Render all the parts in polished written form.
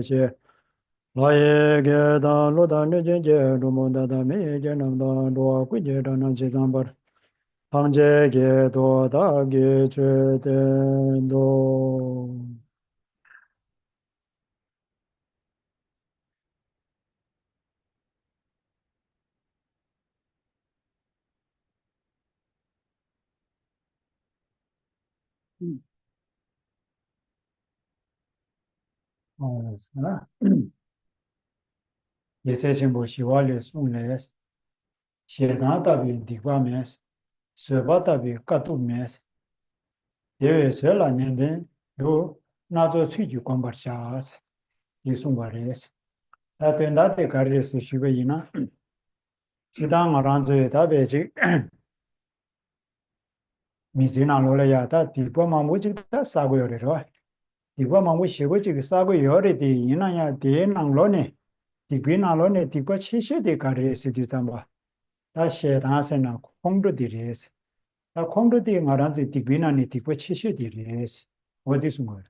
she la ye ge da lo da ne je je ru mo da da me je nam da do ku je da na ji zang bar tang je ge do da ge che de do ye se chen bo shi wa le sung le she da da bi di kwa mes se ba da bi ka tu mes ye we se la ne de do na zo chui ji kwang bar sha as ye sung ba res da ten da de ka re se shi be yi na si da nga ran zo ye da be ji mi zi na lo le ya da di kwa ma mo ji da sa go yo re ro di kwa ma mo shi go ji sa go yo re de yi na ya de nang lo ne di gui na lo ne di kwa chi she de ka re se ju zang ba da she da se na kong ro di re se da kong ro di nga ran zo di gui na ne di kwa chi she di re se wo di sung go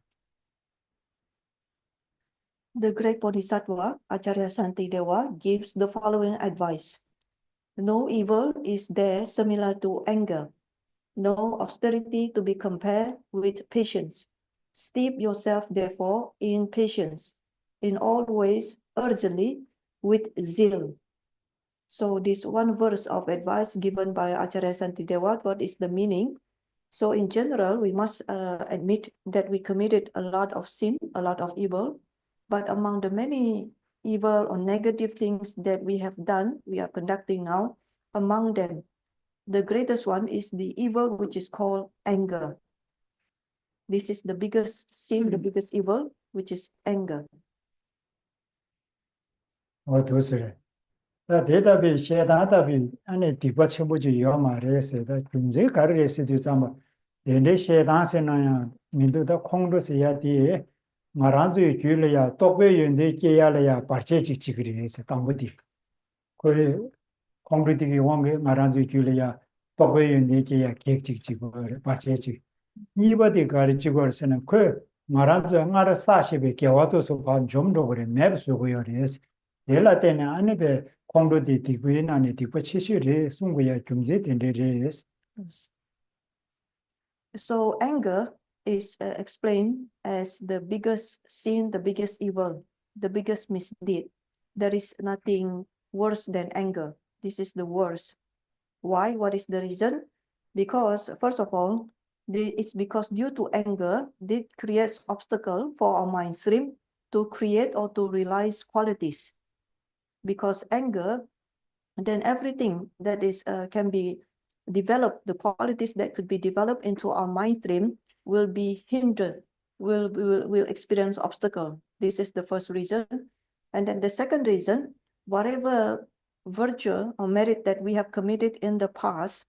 The great Bodhisattva, Acharya Santidewa, gives the following advice. No evil is there similar to anger. No austerity to be compared with patience. Steep yourself, therefore, in patience, in all ways, urgently, with zeal. So this one verse of advice given by Acharya Santidewa, what is the meaning? So in general, we must admit that we committed a lot of sin, a lot of evil. But among the many evil or negative things that we have done, we are conducting now, among them, the greatest one is the evil which is called anger. This is the biggest sin, the biggest evil, which is anger. do se re da de da bi she da da bi ane di kwa chen bo ji yo ma re se da kun ze ka re se ju zang ba de de she da se na ya min do da kong ro se ya di nga ran zo yu ju le ya tok be yun de ke ya le ya par che chi chi gri se tang bo di ko kong ro di ge wang ge nga ran zo yu ju le ya tok be yun de ke ya ke chi chi go par che chi ni ba di ka ri chi go se na ko nga ran zo nga ra sa she be ke wa to so pa jom ro go re me be so go yo re se de la te na ane be kong ro di di gu na ne di kwa chi shi re sung go ya kyum ze ten re re se So anger is explained as the biggest sin, the biggest evil, the biggest misdeed. There is nothing worse than anger. This is the worst. Why? What is the reason? Because first of all, it's because due to anger, it creates obstacle for our mind stream to create or to realize qualities. Because anger, then everything that is can be developed, the qualities that could be developed into our mind stream will be hindered, will experience obstacle. This is the first reason. And then the second reason, whatever virtue or merit that we have committed in the past,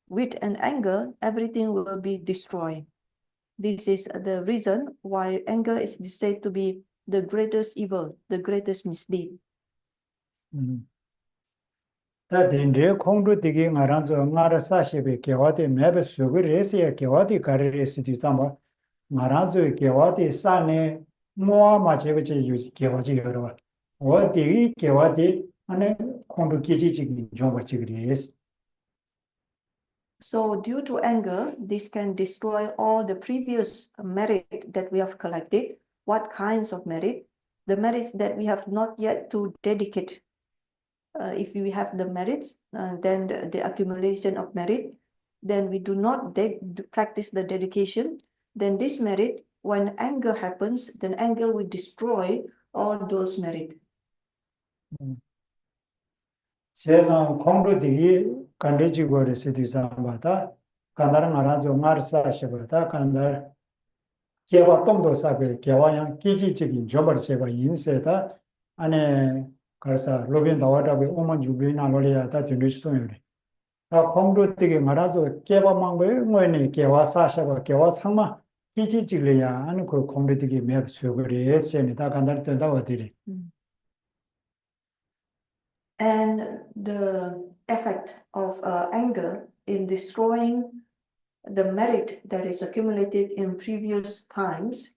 with an anger, everything will be destroyed. This is the reason why anger is said to be the greatest evil, the greatest misdeed. 다 덴데 콩도 되게 말한저 나라 사시베 개와데 매베 수그레스야 개와데 가르레스 뒤담아 말한저 개와데 산에 모아 마체베체 유 개와지 여러 어디 개와데 안에 콩도 기지지 좀 같이 그레스 So due to anger, this can destroy all the previous merit that we have collected. What kinds of merit? The merits that we have not yet to dedicate. If we have the merits, then the accumulation of merit, then we do not practice the dedication, then this merit, when anger happens, then anger will destroy all those merit. 세상 콩도 되게 간대지고 그래서 뒤sam바다 간다랑 알아서 말사셔버다 간다 개와 똥도 사베 개와양 기지적인 점을 제가 인세다 안에 그래서 로빈 나와다고 오만 주변이나 놀려다 준비했어요. 다 콩도 되게 말아서 개와만 거예요. 뭐네 개와 사셔버 개와 상마 기지직이야 하는 그 콩도 되게 매 수거리 했으니다 간다 된다 어디리. And the effect of anger in destroying the merit that is accumulated in previous times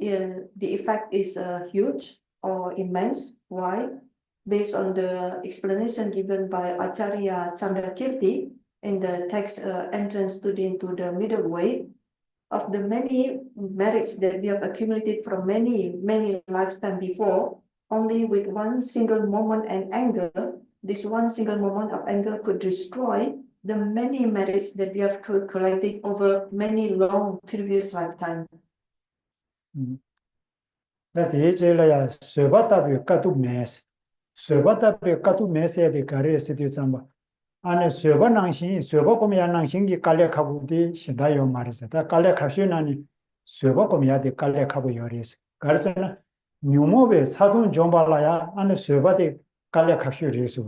the effect is huge or immense. Why? Based on the explanation given by Acharya Chandrakirti in the text Entrance Study into the Middle Way, of the many merits that we have accumulated from many lifetimes before, only with one single moment and anger, this one single moment of anger could destroy the many merits that we have collected over many long previous lifetime. 대제라야 쇠바답이 까도 메스 쇠바답이 까도 메스에 가르에스도 좀 안에 쇠바 낭신이 쇠바 고미야 낭신기 깔래카고디 시다요 말이서 다 깔래카시나니 쇠바 고미야디 깔래카고 요리스 가르서는 뉴모베 사돈 좀발라야 안에 쇠바디 깔래카시리스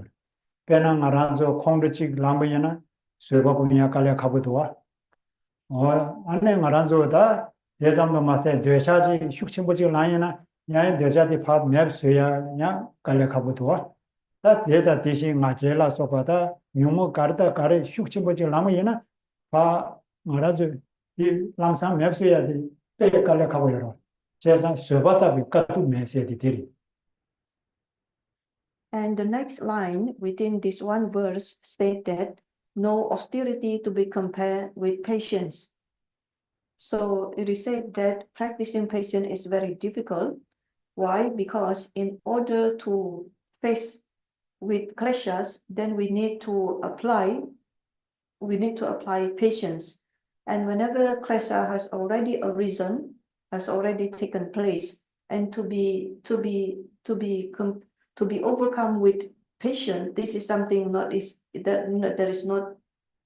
배낭 알아서 콩르직 람바야나 쇠바 고미야 깔래카고도와 안에 말한조다 대장도 마세 되샤지 숙침보지 라이나 야 되자디 파 맵스야 야 갈래카부도와 다 대다 대신 마젤라 소바다 뉴모 가르다 가르 숙침보지 라이나 파 말아줘 이 랑상 맵스야디 때 갈래카고요 제상 소바다 비까도 메시지 들이. And the next line within this one verse state that no austerity to be compared with patience. So it is said that practicing patience is very difficult. Why? Because in order to face with kleshas, then we need to apply patience. And whenever klesha has already arisen, has already taken place, and to be overcome with patience, this is something that is not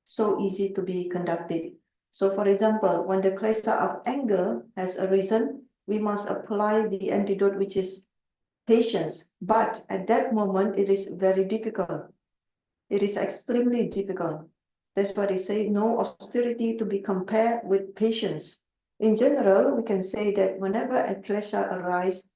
so easy to be conducted. So for example, when the klesha of anger has arisen, we must apply the antidote, which is patience. But at that moment, it is very difficult. It is extremely difficult. That's why they say no austerity to be compared with patience. In general, we can say that whenever a klesha arises,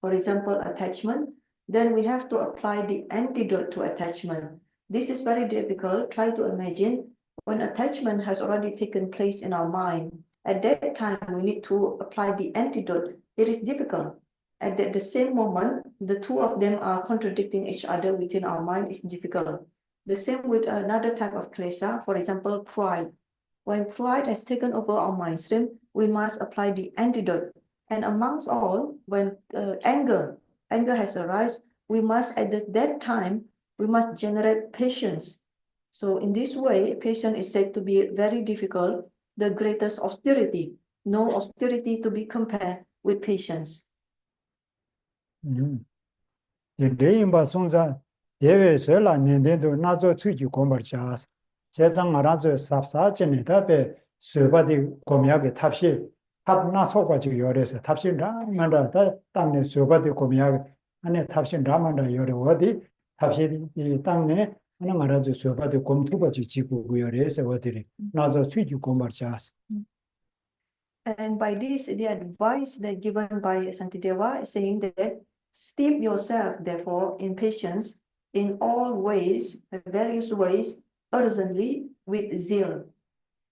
for example, attachment, then we have to apply the antidote to attachment. This is very difficult. Try to imagine when attachment has already taken place in our mind. At that time, we need to apply the antidote. It is difficult. At the same moment, the two of them are contradicting each other within our mind. Is difficult. The same with another type of klesha, for example, pride. When pride has taken over our mind stream, we must apply the antidote. And amongst all, when anger has arisen, we must at that time, we must generate patience. So in this way, patience is said to be very difficult, the greatest austerity. No austerity to be compared with patience. 레임바 송자 대외설라 년대도 나조 추기 고머자스 제장 알아서 삽사전에 답에 수바디 고미하게 탑시 탑나 소가지 요래서 탑신 라만다 땅내 수바디 고미하게 안에 탑신 라만다 요래 어디 탑시 이 땅내 하나 말아서 수바디 곰투바지 지고 요래서 어디리 나조 추기 고머자스. And by this, the advice that given by Santideva is saying that steep yourself, therefore, in patience in all ways, various ways, urgently with zeal.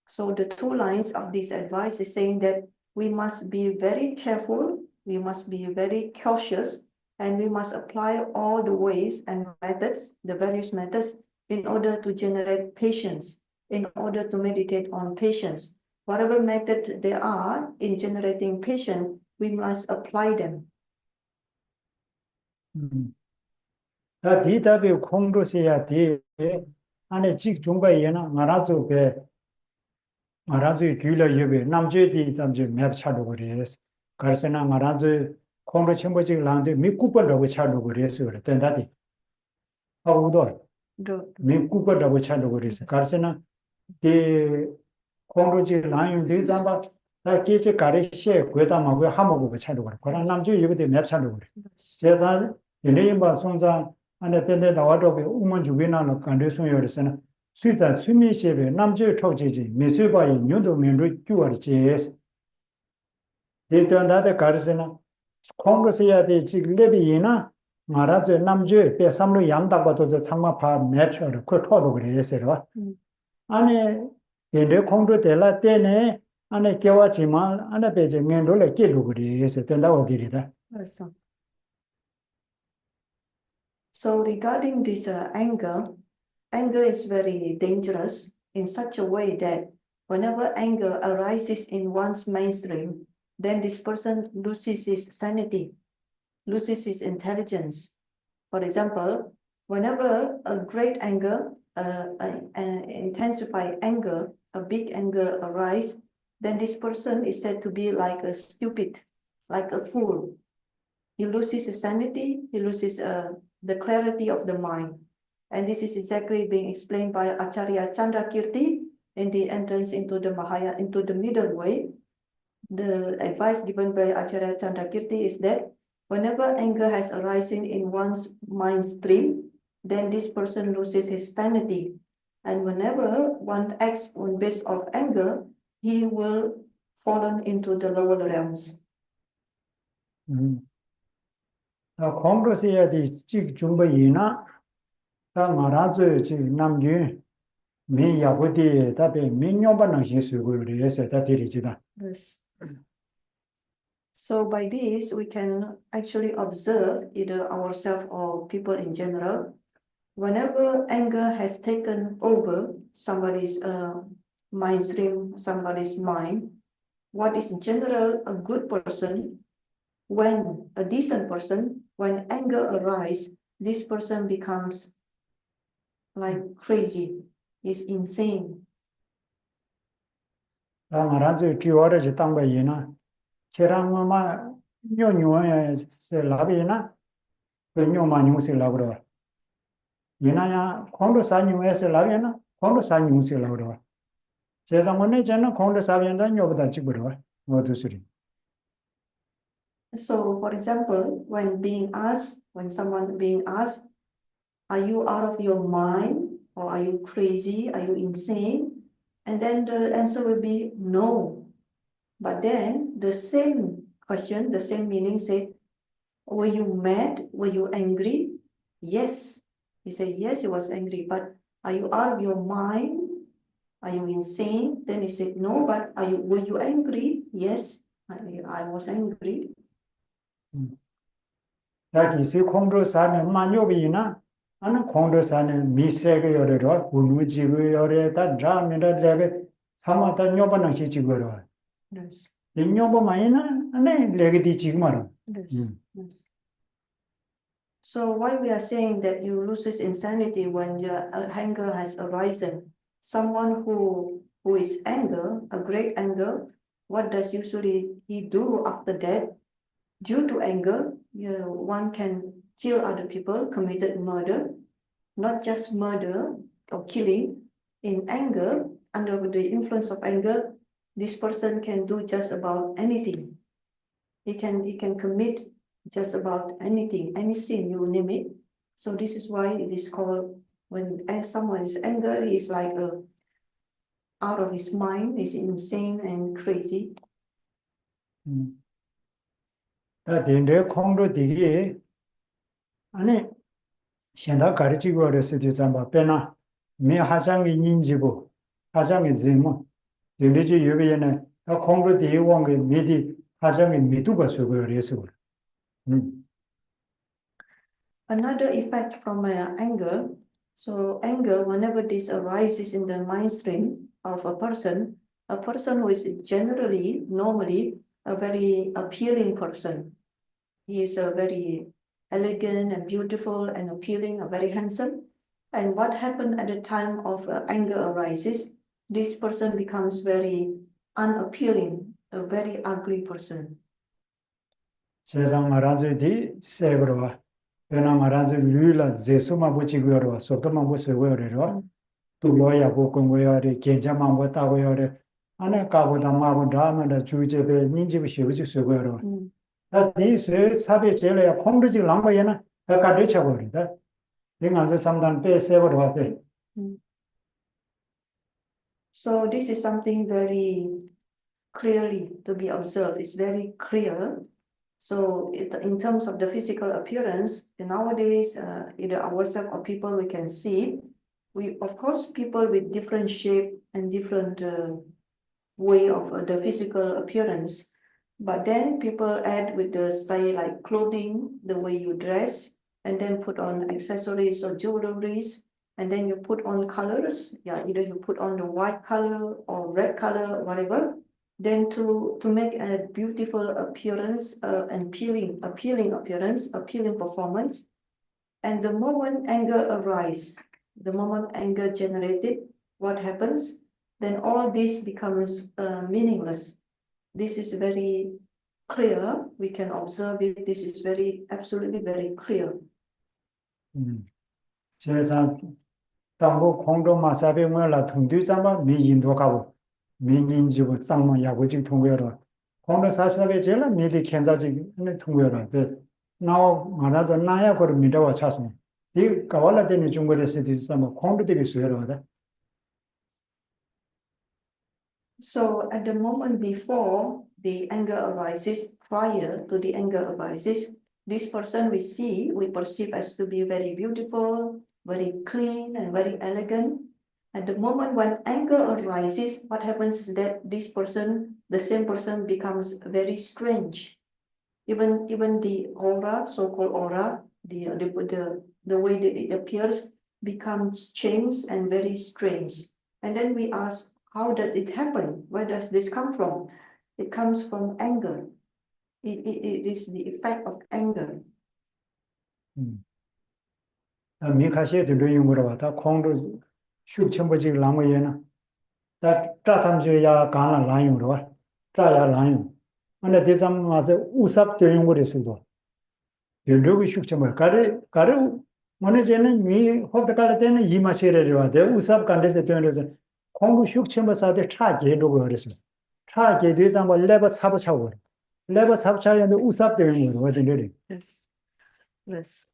So the two lines of this advice is saying that we must be very careful, we must be very cautious, and we must apply all the ways and methods, the various methods, in order to generate patience, in order to meditate on patience. Whatever method there are in generating patience, we must apply them. 다 디답이 콩로스야 디 안에 직 중바에나 말아도 배 말아도 길러 예배 남제디 담제 맵 차도 그래서 가르스나 말아도 콩로 첨부직 란데 미꾸벌라고 차도 그래서 그래 된다디 하고도 미꾸벌라고 차도 그래서 가르스나 디 콩로지 라인 대장바 다 계제 가르시에 괴담하고 하모고 차도 그래 그런 남제 예배데 맵 차도 그래 제가 이내임바 송자 안에 밴데 나와도 우먼 주변하는 간대송여서는 수다 수미시에 남제 초지지 미술바의 뉴도 면로 규어지에스 대단하다 가르스나 콩그스야 되지 레비이나 말아줘 남제 배삼로 양다고도 저 상마파 매처를 그 토도 그래서요 안에 얘네 콩도 될라 때네 안에 깨워지만 안에 배제 면도를 깨루그리 해서 된다고 그리다. Awesome. So regarding this anger is very dangerous in such a way that whenever anger arises in one's mainstream, then this person loses his sanity, loses his intelligence. For example, whenever a great anger, intensified anger, a big anger arise, then this person is said to be like a stupid, like a fool. He loses his sanity, he loses the clarity of the mind. And this is exactly being explained by Acharya Chandrakirti in the entrance into the Mahayana, into the middle way. The advice given by Acharya Chandrakirti is that whenever anger has arisen in one's mind stream, then this person loses his sanity. And whenever one acts on base of anger, he will fallen into the lower realms. 콩로스야디 직 중보이나 다 말아줘 지 남규 미 야고디 답에 민요반은 시수고 그래서 다 데리지다. Yes. So by this, we can actually observe either ourselves or people in general. Whenever anger has taken over somebody's mind stream, somebody's mind, what is in general a good person, when a decent person, when anger arises, this person becomes like crazy, is insane. 다 말아줘 뒤워르지 땅바이나 계랑마 뇨뇨에 라비나 그 뇨마뉴스 라브로 이나야 콩도 사뉴에서 라비나 콩도 사뉴스 라브로 제자문에 저는 콩도 사비한다 뇨보다 지브로 모두 소리. So, for example, when someone being asked, are you out of your mind, or are you crazy, are you insane? And then the answer will be no. But then the same question, the same meaning say, were you mad? Were you angry? Yes. He said, yes, he was angry, but are you out of your mind? Are you insane? Then he said, no, but were you angry? Yes, I was angry. 야기시 콩도 사는 마뇨비나 아는 콩도 사는 미세게 열어로 우누지고 열에다 라미라 레베 사마다 뇨바는 시지고로 Yes. 이 뇨바 마이나 아네 레게디 지금마로. Yes. Yes. So why we are saying that you lose his insanity when your anger has arisen? Someone who is anger, a great anger, what does usually he do after that? Due to anger, one can kill other people, committed murder, not just murder or killing. In anger, under the influence of anger, this person can do just about anything. He can commit just about anything, any sin, you name it. So this is why it is called, when someone is angry, he is like out of his mind, is insane and crazy. 다 된데 콩도 되게 아니 현다 가르치고 어렸을 때 잠바 빼나 미 하장이 인지고 하장이 제모 된데지 유비에는 다 콩도 되게 원게 미디 하장이 미두가 쓰고 그래서 Another effect from anger, so anger, whenever this arises in the mind stream of a person who is generally, normally, a very appealing person. He is a very elegant and beautiful and appealing, very handsome. And what happened at the time of anger arises, this person becomes very unappealing, a very ugly person. 세상 말하지 세브로와 베나 말하지 류라 제수만 붙이고요 속도만 붙이고요 또 로야 보고요래 괜찮만 못하고요 안에 가보다 마보다 하면 주제배 nin지부 쉬우지 쓰고요 다디스 사베 제려야 콩르지 랑바야나 다가르 쳐버린다 내가 삼단 빼 세버와 빼 So this is something very clearly to be observed. It's very clear. So in terms of the physical appearance, nowadays, either ourselves or people we can see, of course, people with different shape and different way of the physical appearance. But then people add with the style like clothing, the way you dress, and then put on accessories or jewelries, and then you put on colors. Yeah, either you put on the white color or red color, whatever. Then to make a beautiful appearance, and appealing appearance, appealing performance. And the moment anger arises, the moment anger generated, what happens? Then all this becomes meaningless. This is very clear. We can observe it. This is absolutely very clear. 제가 당고 공도 마사비 뭐라 통도 잠바 미인도 가고 미인지고 쌍만 야고지 통고여라 공도 사사비 제일 미리 견자지 통고여라 그 나와 말아도 나야 거를 믿어와 차서 이 가발라 되는 중국에서도 좀 공도 되게 수여라다. So at the moment before the anger arises, prior to the anger arises, this person we perceive as to be very beautiful, very clean and very elegant. At the moment when anger arises, what happens is that this person, the same person becomes very strange. Even the aura, so-called aura, the way that it appears becomes changed and very strange. And then we ask, how did it happen? Where does this come from? It comes from anger. It is the effect of anger. 미카시에 들려용 거라 왔다 공도 슉첨버지 라모예나 다 짜탐지야 간라 라용으로 와 짜야 라용 근데 대상 와서 우삽 되는 거랬어도 연료가 슉첨버 가르 뭐네제는 미 호프다 때는 이마시레를 와대 우삽 간데서 되는서 공부 슉첨버 사대 차게로 그랬어 차게 대상 뭐 레버 차부 차고 레버 차부 차는데 우삽 되는 거로 와들 Yes. Yes.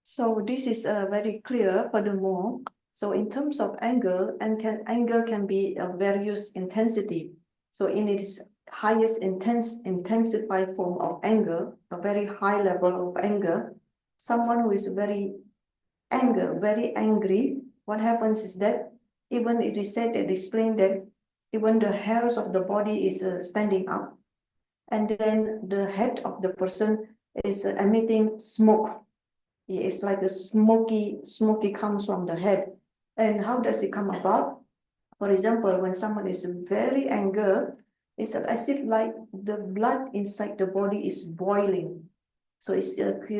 So this is very clear furthermore. So in terms of anger, anger can be of various intensity. So in its highest intensified form of anger, a very high level of anger, someone who is very angry, what happens is that even it is said and explained that even the hairs of the body is standing up, and then the head of the person is emitting smoke. It's like a smoky comes from the head. And how does it come about? For example, when someone is very angry, it's as if like the blood inside the body is boiling. So it's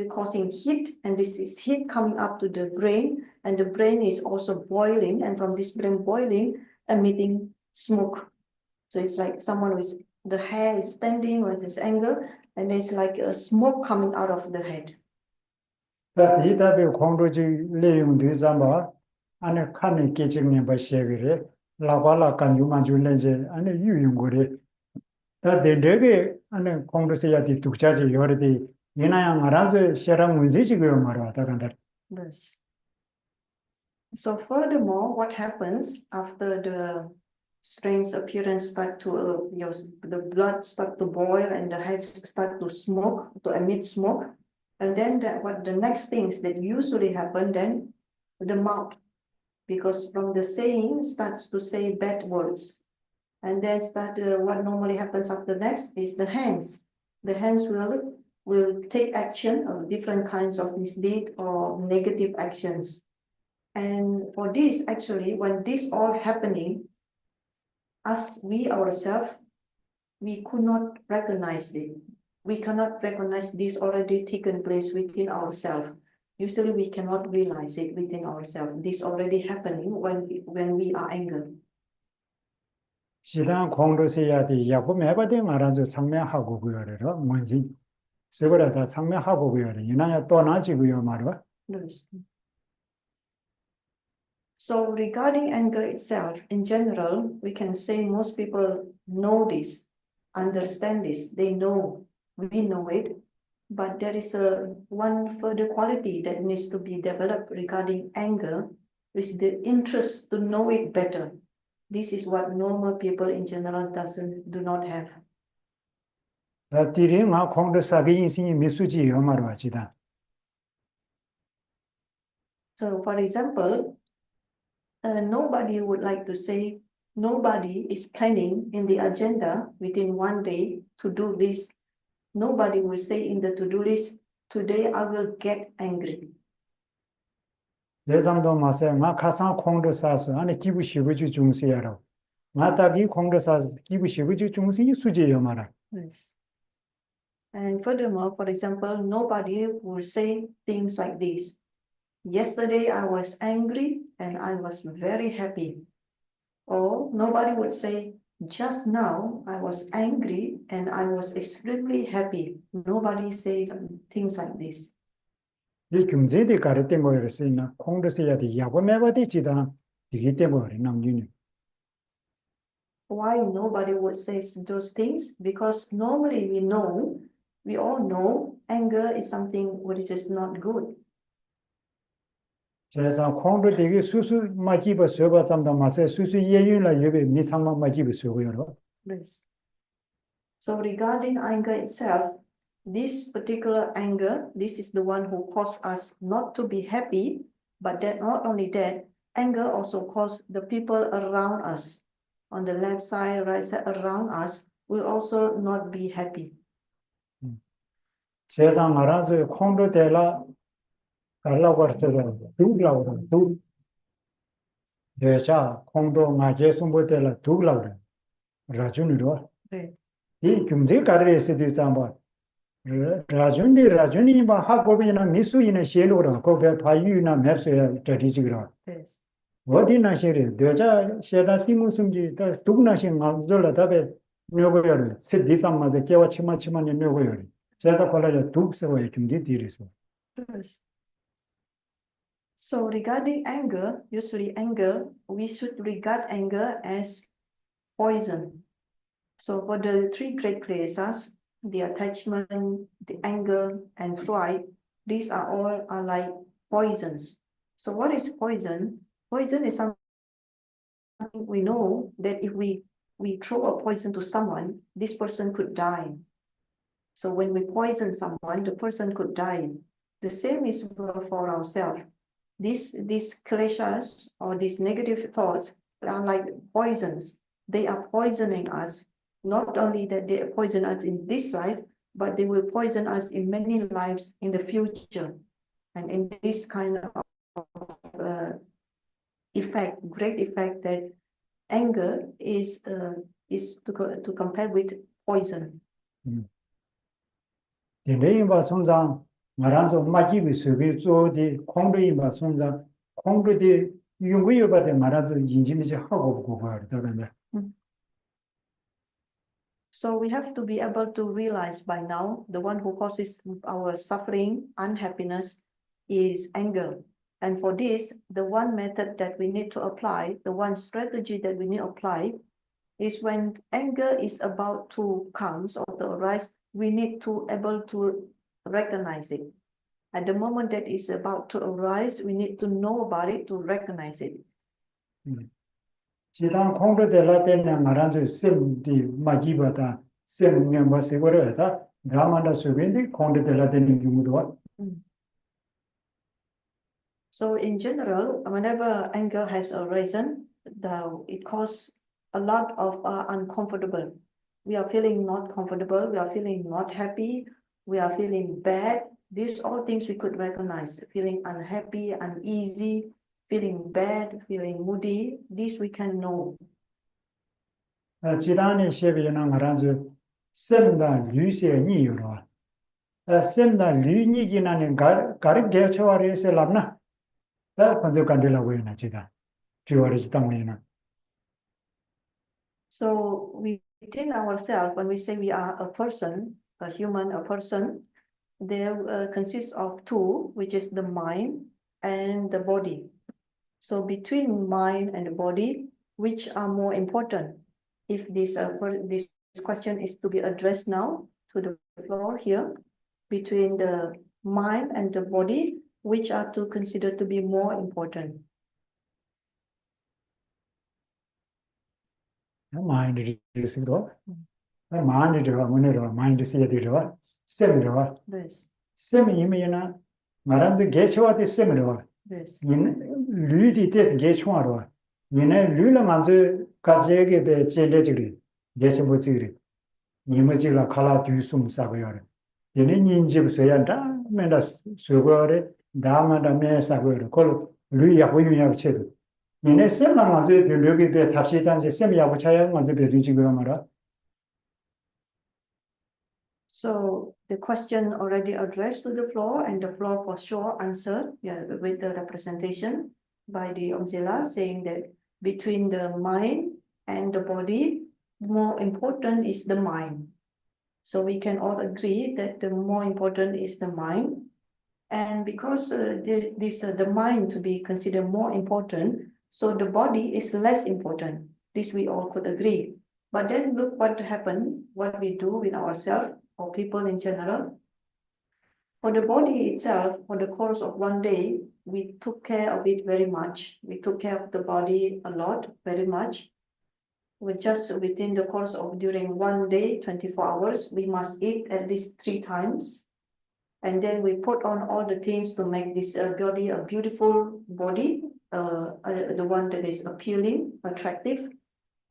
causing heat, and this is heat coming up to the brain, and the brain is also boiling, and from this brain boiling, emitting smoke. So it's like someone with the hair is standing with this anger, and it's like a smoke coming out of the head. 이답에 공로지 내용도 잠바 안에 칸에 깨지는 바시에게 라발라 간주만 줄렌제 안에 유용거래 다 데데게 안에 공로세야디 독자지 요르디 이나양 알아서 셔랑 문제지고요 말하다 간다. Yes. So furthermore, what happens after the strange appearance start to the blood start to boil and the head start to smoke, to emit smoke, and then what the next things that usually happen, then the mouth, because from the saying starts to say bad words, and then what normally happens after next is the hands. The hands will take action of different kinds of misdeed or negative actions. And for this, actually, when this all happening, we ourselves, we could not recognize it. We cannot recognize this already taken place within ourselves. Usually we cannot realize it within ourselves. This already happening when we are angry. 지단 공로세야디 야고 매바데 말아서 상명하고 그거래로 뭔지 세거라다 상명하고 그거래 이나야 또 나지고요 말아. So regarding anger itself, in general, we can say most people know this, understand this, they know, we know it, but there is one further quality that needs to be developed regarding anger, is the interest to know it better. This is what normal people in general do not have. 디링아 공로사기 인생이 미수지요 말아 지단. So for example, Nobody would like to say, nobody is planning in the agenda within one day to do this. Nobody will say in the to-do list, today I will get angry. 예상도 마세 마 가상 콩도 사서 안에 기부 시부지 중세야로 마다기 콩도 사서 기부 시부지 중세 수지요 말아. Yes. And furthermore, for example, nobody will say things like this. Yesterday I was angry and I was very happy. Or nobody would say, just now I was angry and I was extremely happy. Nobody says things like this. 이 경제대 가르때 뭐였어 있나 콩도 써야 돼 야고 매바디 지다 이기 때문에 남윤이. Why nobody would say those things? Because normally we all know anger is something which is not good. 제가 콩도 되게 수수 마지버 서버 담다 마세 수수 예윤라 예배 미상마 마지버 서고요. Yes. So regarding anger itself, this particular anger, this is the one who caused us not to be happy, but that not only that, anger also caused the people around us, on the left side, right side around us, will also not be happy. 제가 말하죠 콩도 되라 갈라고 했어요. 두라고 두. 대사 콩도 마제 숨보 되라 두라고. 라준으로. 네. 이 경제 가르에서도 있잖아. 라준이 뭐 하고비나 미수이나 셰로로 거기 바유나 맵서야 되지그라. Yes. 어디나 셰리 대자 셰다 티무숨지 다 두나신 마절라 답에 묘고요. 세디삼마제 깨와 치마치마니 묘고요. 제가 콜라자 두서의 경제 뒤에서. Yes. So regarding anger, usually anger, we should regard anger as poison. So for the three great creators, the attachment, the anger, and pride, these are all like poisons. So what is poison? Poison is something we know that if we throw a poison to someone, this person could die. So when we poison someone, the person could die. The same is for ourselves. These kleshas or these negative thoughts are like poisons. They are poisoning us. Not only that they poison us in this life, but they will poison us in many lives in the future. And in this kind of effect, great effect, that anger is to compare with poison. 대내인바 손상 말한서 마지비 수비 조디 콩르인바 손상 콩르디 용구여바데 말아도 인지미지 하고 보고 그러더라고요. So we have to be able to realize by now the one who causes our suffering, unhappiness is anger. And for this, the one method that we need to apply, the one strategy that we need to apply is when anger is about to come or to arise, we need to able to recognize it. At the moment that is about to arise, we need to know about it to recognize it. 지단 콩르데라 때문에 말한서 셈디 마지바다 셈면 뭐세고려다 라만다 수빈디 콩르데라 때문에 유무도. So in general, whenever anger has arisen, it causes a lot of uncomfortable. We are feeling not comfortable, we are feeling not happy, we are feeling bad. These all things we could recognize, feeling unhappy, uneasy, feeling bad, feeling moody. These we can know. 지단의 시비나 말한서 셈다 류세 니요로. 셈다 류니기나는 가르 개처와리에서 랍나. 다 먼저 간들라고 해나 지다. 뒤와리지 땅이나. So within ourselves, when we say we are a person, a human, a person, there consists of two, which is the mind and the body. So between mind and the body, which are more important? If this question is to be addressed now to the floor here, between the mind and the body, which are to consider to be more important? 마인드 리스로. 마인드가 뭐네로 마인드 세디로. 셈이로. Yes. 셈이 이면은 말한서 개체와디 셈이로. Yes. 류디 데스 게충하러 얘네 류를 만주 가지게 배 제레지리 게셔보지리 니머지라 칼라 뒤숨 사고요 얘네 인집서야 다 맨다 수거래 다마다 메사고요 콜 류야 보이면 쳐도 얘네 셈만 만주 류게 배 탑시단지 셈이야 붙여야 만주 배주지 그런 말아. So the question already addressed to the floor, and the floor for sure answered, yeah, with the representation by the Omzela saying that between the mind and the body, more important is the mind. So we can all agree that the more important is the mind. And because the mind to be considered more important, so the body is less important. This we all could agree. But then look what happened, what we do with ourselves or people in general. For the body itself, for the course of one day, we took care of it very much. We took care of the body a lot, very much. We just within the course of during one day, 24 hours, we must eat at least 3 times. And then we put on all the things to make this body a beautiful body, the one that is appealing, attractive.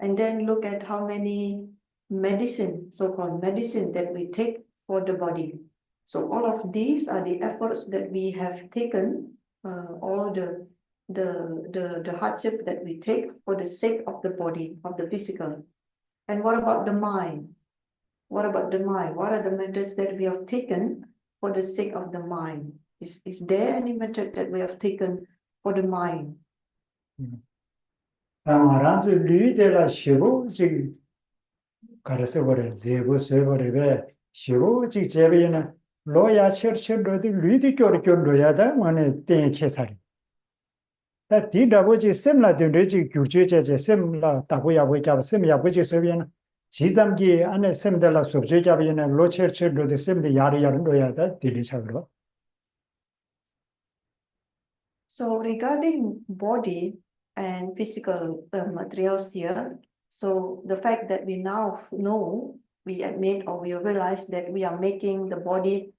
And then look at how many medicine, so-called medicine that we take for the body. So all of these are the efforts that we have taken, all the hardship that we take for the sake of the body, of the physical. And what about the mind? What about the mind? What are the methods that we have taken for the sake of the mind? Is there any method that we have taken for the mind? 아마란주 류데라 시고 지 가르쳐 버려 제고 쇠버려베 시고 지 제베는 로야 셔셔로디 류디 교르교로야다 만에 땡 캐사리 다 디다보지 셈라 된르지 규제제제 셈라 다고야고 잡 셈야고지 소비는 지zam기 안에 셈들라 소제자비는 로처처로디 셈데 야르야르 로야다 딜리차그로. So regarding body and physical materials here, so the fact that we now know, we admit or we realize that we are making the body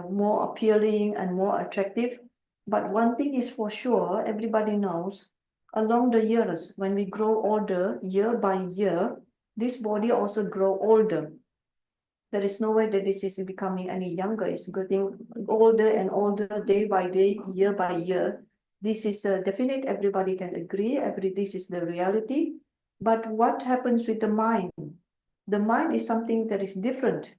more appealing and more attractive. But one thing is for sure, everybody knows, along the years, when we grow older, year by year, this body also grow older. There is no way that this is becoming any younger. It's getting older and older day by day, year by year. This is definite. Everybody can agree. This is the reality. But what happens with the mind? The mind is something that is different.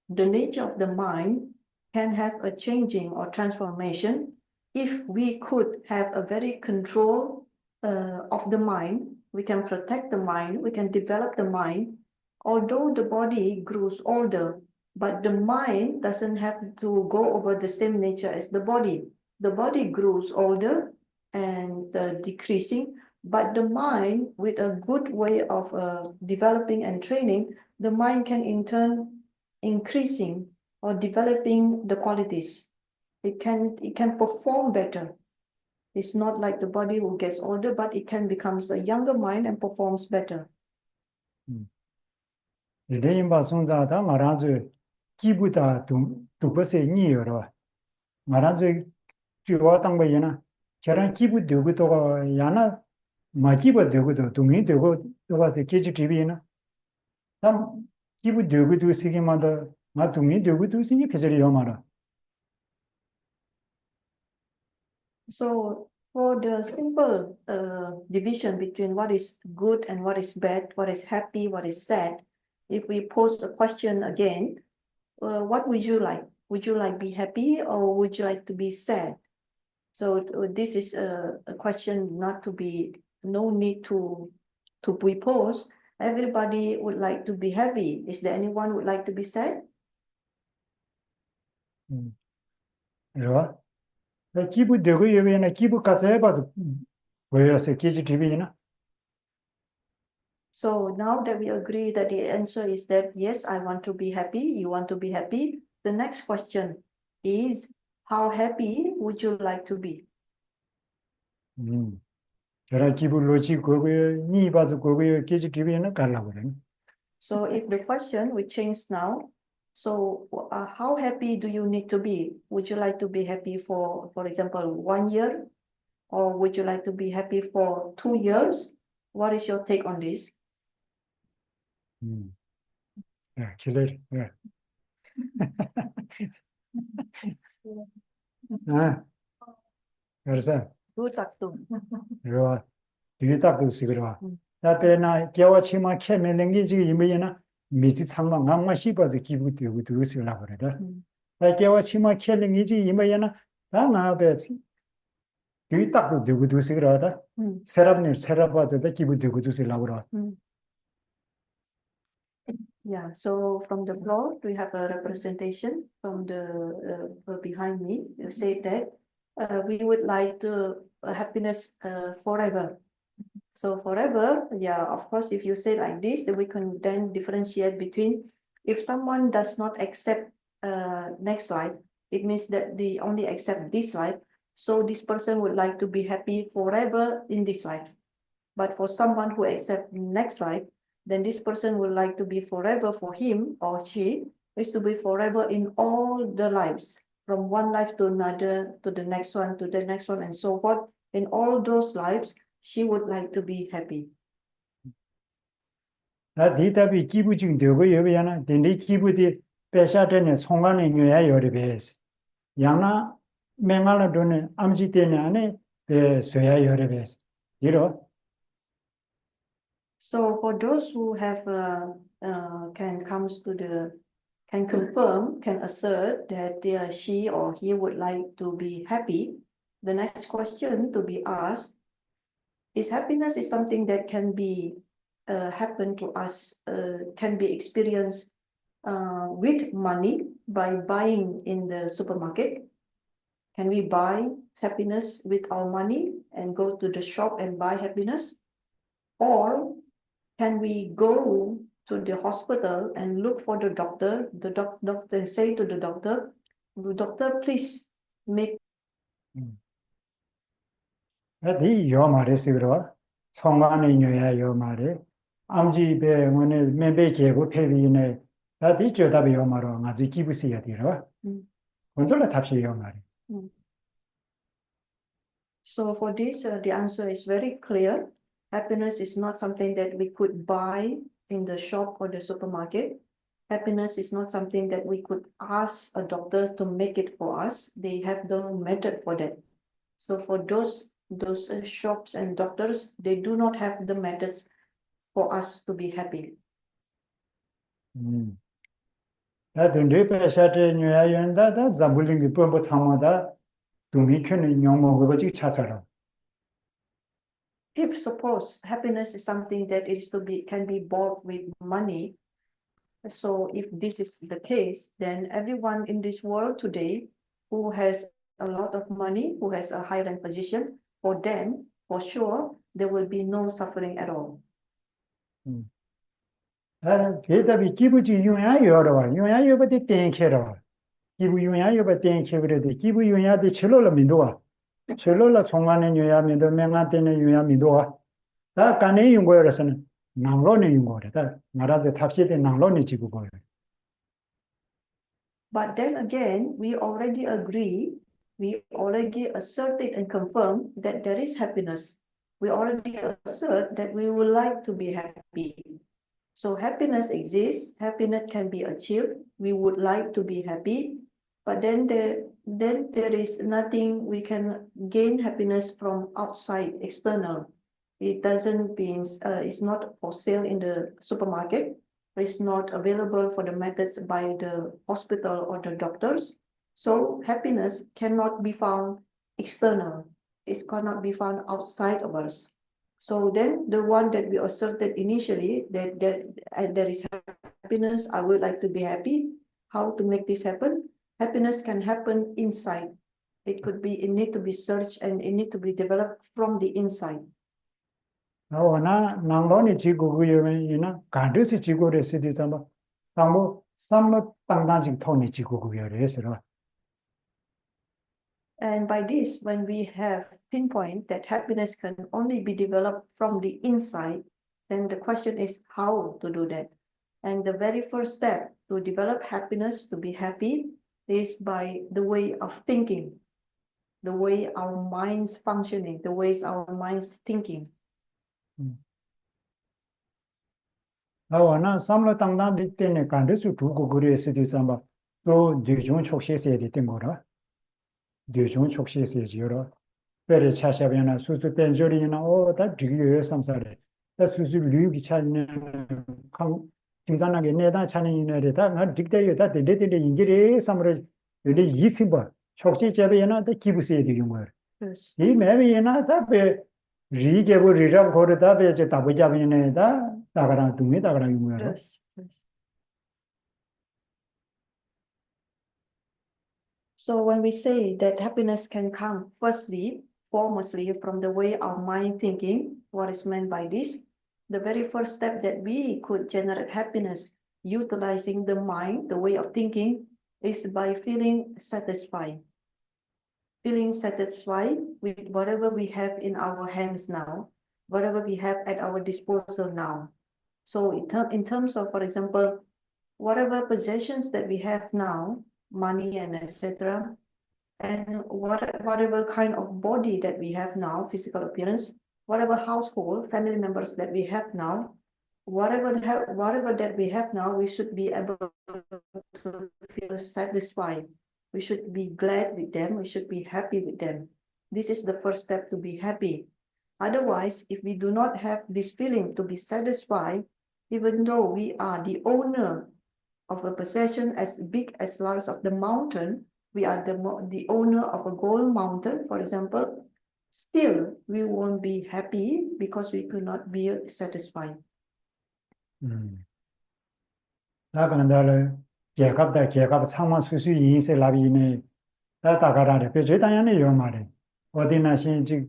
The nature of the mind can have a changing or transformation. If we could have a very control of the mind, we can protect the mind, we can develop the mind. Although the body grows older, but the mind doesn't have to go over the same nature as the body. The body grows older and decreasing, but the mind, with a good way of developing and training, the mind can in turn increasing or developing the qualities. It can perform better. It's not like the body who gets older, but it can become a younger mind and performs better. 레인바 손자다 마란주 기부다 두버세 니여로 마란주 기와 땅바이나 저런 기부 되고도 야나 마기부 되고도 동이 되고 또가서 계지 기비나 참 기부 되고도 시기마다 마 동이 되고도 시기 표절이요 말아. So for the simple division between what is good and what is bad, what is happy, what is sad, if we pose a question again, what would you like? Would you like be happy or would you like to be sad? So this is a question not to be, no need to be posed. Everybody would like to be happy. Is there anyone who would like to be sad? 이거 기부 되고 여기는 기부 가서 해봐도 보여서 계지 기비나. So now that we agree that the answer is that yes, I want to be happy, you want to be happy. The next question is, how happy would you like to be? 저런 기부 로지 그거에 니 봐도 그거에 계지 기비나 갈라 그래. So if the question we change now, So how happy do you need to be? Would you like to be happy for example, 1 year? Or would you like to be happy for 2 years? What is your take on this? 예, 기다려. 예. 아, 그래서 Good doctor. 이거 뒤에 딱 그스 그러와. 음. 나베나 개와 치마 캐면은 게 지금 이메나 미지 상만 강마 씹어서 기부 되고 들으시려고 그러다. 나 개와 치마 캐는 게 지금 이메나 나나베 뒤에 딱 되고 들으시 그러다. 세랍바도 기부 되고 들으시려고 그러. Yeah, so from the floor, we have a representation from the behind me. You say that we would like to happiness forever. So forever, yeah, of course, if you say like this, then we can then differentiate between if someone does not accept next life, it means that they only accept this life. So this person would like to be happy forever in this life. But for someone who accepts next life, then this person would like to be forever for him or she is to be forever in all the lives, from one life to another, to the next one, to the next one, and so forth. In all those lives, she would like to be happy. 나 디답이 기부 지금 되고 여비야나 근데 기부디 빼샤되네 송간에 녀야 여리베스. 양나 맹알로 돈에 암지 때문에 안에 배 쇠야 여리베스. 이러 So for those who have can confirm, can assert that she or he would like to be happy, the next question to be asked is happiness is something that can be happen to us, can be experienced with money by buying in the supermarket. Can we buy happiness with our money and go to the shop and buy happiness? Or can we go to the hospital and look for the doctor? The doctor say to the doctor, please make. 네 요 말에서 그러 송간에 녀야 요 말에 암지 배원에 멤베 계고 폐비네 나디 저답이 요 말어 아주 기부시야 되러. 먼저라 답시 요 말에. So for this, the answer is very clear. Happiness is not something that we could buy in the shop or the supermarket. Happiness is not something that we could ask a doctor to make it for us. They have no method for that. So for those shops and doctors, they do not have the methods for us to be happy. 나든지 빼샤데 녀야 연다다 잠불링이 뻔뻔 참마다 동이켜는 영모 그거지 차차라. If suppose happiness is something that is can be bought with money, so if this is the case, then everyone in this world today who has a lot of money, who has a high rank position, for them, for sure, there will be no suffering at all. 대답이 기부지 용야 여러와 용야 여버디 땡케라. 기부 용야 여버 땡케 그래도 기부 용야도 철로로 민도와. 철로로 총관에 용야 민도 맹한테는 용야 민도와. 다 간에 용거라서는 남로는 용거다. 말아서 탑시에 남로는 지고 거예요. But then again, we already agree, we already asserted and confirmed that there is happiness. We already assert that we would like to be happy. So happiness exists, happiness can be achieved. We would like to be happy, but then there is nothing we can gain happiness from outside, external. It doesn't mean it's not for sale in the supermarket. It's not available for the methods by the hospital or the doctors. So happiness cannot be found external. It cannot be found outside of us. So then the one that we asserted initially that there is happiness, I would like to be happy. How to make this happen? Happiness can happen inside. It need to be searched and it need to be developed from the inside. 나오나 남론이 지고 그여면이나 간드스 지고를 쓰디잖아. 당고 삼모 땅단식 통이 지고 그여래서라. And by this, when we have pinpoint that happiness can only be developed from the inside, then the question is how to do that. And the very first step to develop happiness, to be happy, is by the way of thinking, the way our minds functioning, the ways our minds thinking. 나와나 삼로 당당 때문에 간데수 두고 그래서도 삼바 또 뒤중 촉시세야 됐던 거라. 뒤중 촉시세지요라. 베레 차샤변나 수수 벤조리나 오다 디기요 삼사래. 다 수수 류기 차는 강 김산하게 내다 차는 이내다 나 딕대요다 데데데 인지레 삼으로 근데 이시바 촉시 제베나 다 기부세야 되는 거야. Yes. 이 매매나 다베 리게고 리람 거르다 베제 다보자변에다 다가랑 둥이 다가랑 유무야로. Yes. Yes. So when we say that happiness can come firstly, foremostly from the way our mind thinking, what is meant by this? The very first step that we could generate happiness utilizing the mind, the way of thinking, is by feeling satisfied. Feeling satisfied with whatever we have in our hands now, whatever we have at our disposal now. So in terms of, for example, whatever possessions that we have now, money and etc., and whatever kind of body that we have now, physical appearance, whatever household, family members that we have now, whatever that we have now, we should be able to feel satisfied. We should be glad with them. We should be happy with them. This is the first step to be happy. Otherwise, if we do not have this feeling to be satisfied, even though we are the owner of a possession as big as large of the mountain, we are the owner of a gold mountain, for example, still we won't be happy because we could not be satisfied. 나가는데 개갑 창만 수수 인세 라비네 다가라래 그저 당연히 요 말에 어디나 신직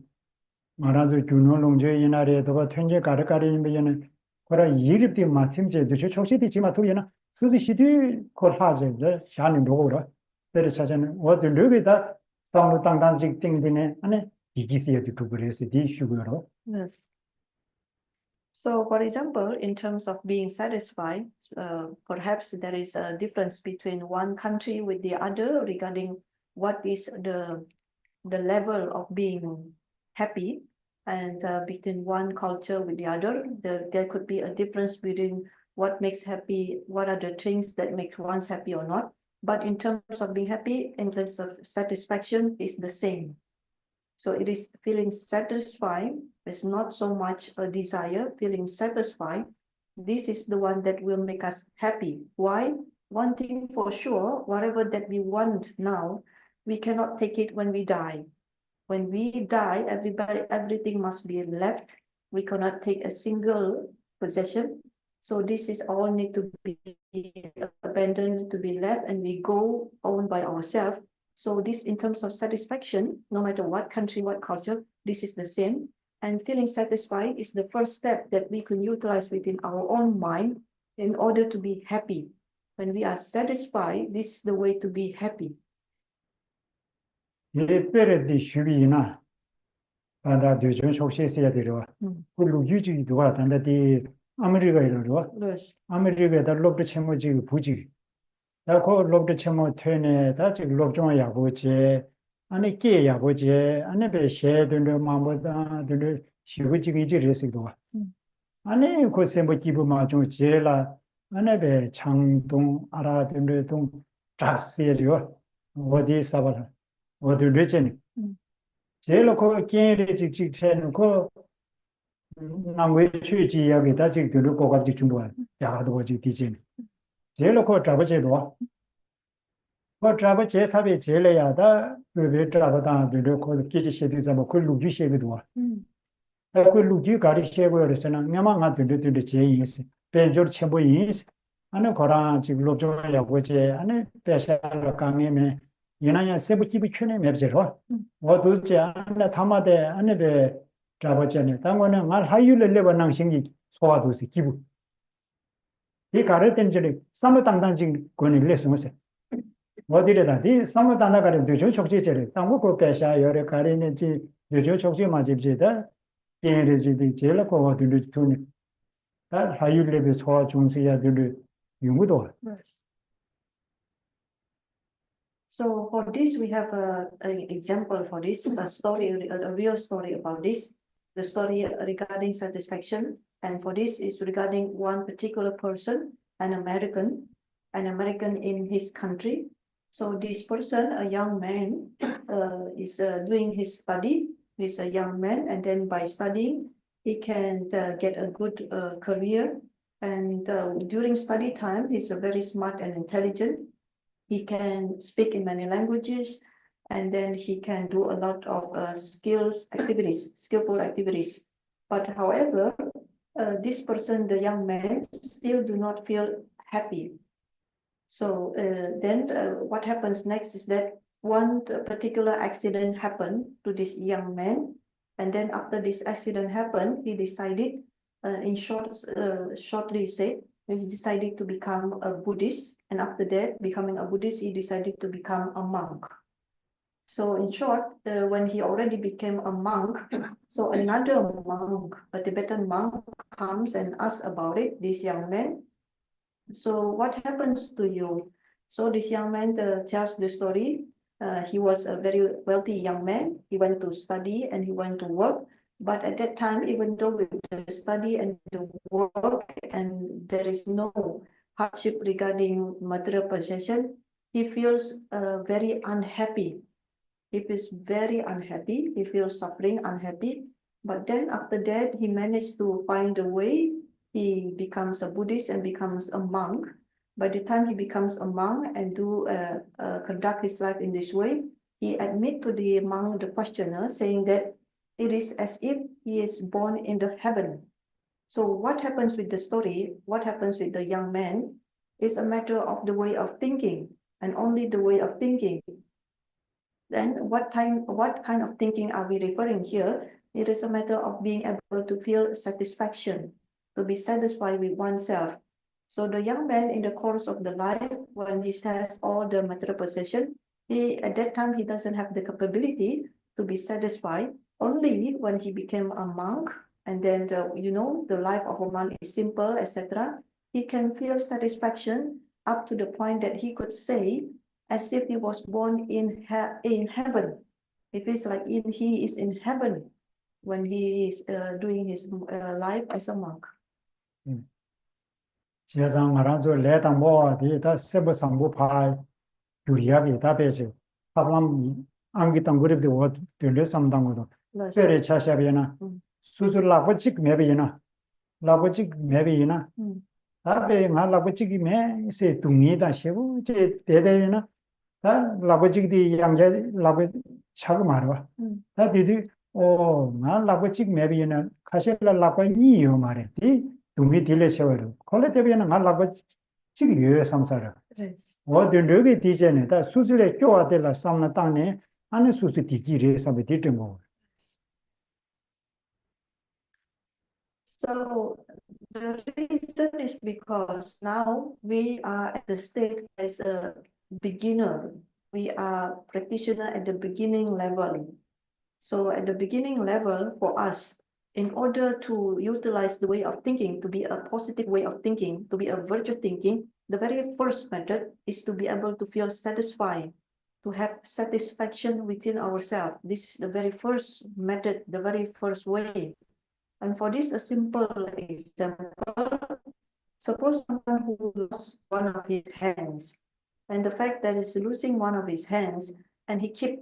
말아서 주노롱제 이날에도 천재 가르가리면은 그라 이립디 마심제도 저 촉시디지마 도이나 수수시디 콜하제 샤는 로고라 때려 찾아는 어디 르비다 땅로 땅단직 땡디네 안에 이기시에도 그래서 디슈고로. Yes. So, for example, in terms of being satisfied, perhaps there is a difference between one country with the other regarding what is the level of being happy, and between one culture with the other, there could be a difference between what makes happy, what are the things that make one happy or not. But in terms of being happy, in terms of satisfaction, is the same. So it is feeling satisfied. It's not so much a desire, feeling satisfied. This is the one that will make us happy. Why? One thing for sure, whatever that we want now, we cannot take it when we die. When we die, everything must be left. We cannot take a single possession. So this is all need to be abandoned, to be left, and we go on by ourselves. So this, in terms of satisfaction, no matter what country, what culture, this is the same. And feeling satisfied is the first step that we can utilize within our own mind in order to be happy. When we are satisfied, this is the way to be happy. 예배레디 슈비나 단다 뒤전 촉시세야 되려. 그리고 유지도가 단다디 아메리카에 이르러. Yes. 아메리카에다 롭드 체모지 부지. 다고 롭드 체모 퇴네 다지 롭종 야보제 아니 께 야보제 아니 베셰드르 마보다 드르 시부지기 지르스도. 아니 고세모 기부마 좀 제라 아니 베 창동 아라드르 동 작세죠. 어디 사바라. 어디 레전이. 제일 그 게임을 직직해는 그 남외 취지하게 다시 그걸 고갑지 중도한 야가도 거지 디진. 제일 그 잡아제도. 그 잡아제 사비 제일야다 그 잡아다 그 기지 쉐비자 뭐 그 루지 쉐비도. 그 루지 가리 쉐고여서는 냐마가 들들 제이스. 배저 첨보이스. 안에 거랑 지금 로조야 보제 안에 배샤로 강에면 이나야 세부집이 촌에 맵제로 어두지 안에 담아대 안에 잡아잖아요. 당원은 말 하유를 레버낭 생기 소화도시 기부. 이 가르된 줄이 삼무당당진 권을 내서면서 어디래다 이 삼무당당가를 되죠. 촉지제를 당고 그 배샤 여러 가리는지 되죠. 촉지 맞집제다. 예르지디 제일 거어들 돈이 다 하유를 레버 소화 중세야들 용무도. So for this, we have an example for this, a story, a real story about this. The story regarding satisfaction, and for this is regarding one particular person, an American in his country. So this person, a young man, is doing his study. He's a young man, and then by studying, he can get a good career. And during study time, he's very smart and intelligent. He can speak in many languages, and then he can do a lot of skillful activities. But however, this person, the young man, still do not feel happy. So then what happens next is that one particular accident happened to this young man. And then after this accident happened, he decided, shortly said, he decided to become a Buddhist. And after that, becoming a Buddhist, he decided to become a monk. So in short, when he already became a monk, so another monk, a Tibetan monk, comes and asks about it, this young man. So what happens to you? So this young man tells the story. He was a very wealthy young man. He went to study and he went to work. But at that time, even though with the study and the work and there is no hardship regarding material possession, he feels very unhappy. He feels very unhappy. He feels suffering, unhappy. But then after that, he managed to find a way. He becomes a Buddhist and becomes a monk. By the time he becomes a monk and conduct his life in this way, he admit to the monk, the questioner, saying that it is as if he is born in the heaven. So what happens with the story, what happens with the young man, is a matter of the way of thinking, and only the way of thinking. Then what kind of thinking are we referring here? It is a matter of being able to feel satisfaction, to be satisfied with oneself. So the young man in the course of the life, when he has all the material possession, at that time he doesn't have the capability to be satisfied. Only when he became a monk, and then the life of a monk is simple, etc. He can feel satisfaction up to the point that he could say, as if he was born in heaven. It feels like he is in heaven when he is doing his life as a monk. 제장 말한저 레당 뭐디 다 세부 상부 파 유리하게 다 배지 합람 암기당 그립데 어 들려 삼당고도 그래 차샤비나 수술 라고직 매비나 라고직 매비나 다베 말라고직이 매세 둥이다 시고 제 대대나 다 라고직디 양제 라고 차고 말아 다 디디 말 라고직 매비나 카실라 라고 니요 말했디 둥이 딜레 세워로 콜레 대비는 말 라고 지금 유효 삼사라 어디 르게 디제네 다 수술에 교화될라 삼나 땅에 안에 수술 디지레 삼베 디트모. So the reason is because now we are at the state as a beginner. We are practitioner at the beginning level. So at the beginning level for us, in order to utilize the way of thinking, to be a positive way of thinking, to be a virtuous thinking, the very first method is to be able to feel satisfied, to have satisfaction within ourselves. This is the very first method, the very first way. And for this, a simple example, suppose someone who lost one of his hands, and the fact that he's losing one of his hands, and he keep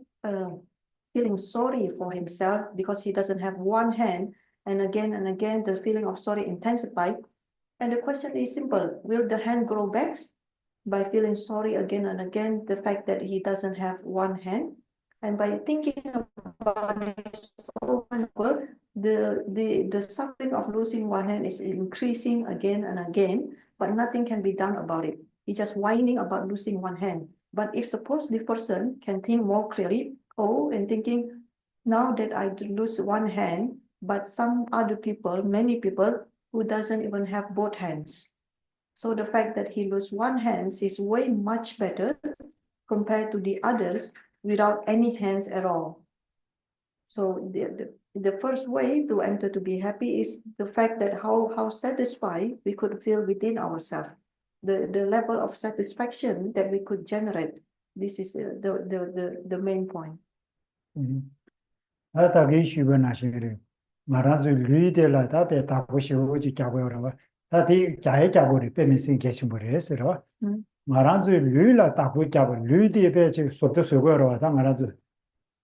feeling sorry for himself because he doesn't have one hand, and again, the feeling of sorry intensified. And the question is simple, will the hand grow back by feeling sorry again and again, the fact that he doesn't have one hand? And by thinking about it over and over, the suffering of losing one hand is increasing again and again, but nothing can be done about it. He's just whining about losing one hand. But if suppose the person can think more clearly, and thinking, now that I lose one hand, but some other people, many people who doesn't even have both hands. So the fact that he lose one hand is way much better compared to the others without any hands at all. So the first way to enter to be happy is the fact that how satisfied we could feel within ourselves, the level of satisfaction that we could generate This is the main point. 다게 쉬고 나시래. 말아서 리더라 다배 다고 쉬고지 잡아요라. 다디 자해 잡으리 빼면서 계신 분이 했어요. 말아서 리라 다고 잡아 리디에 지 속도 쓰고요라 다 말아서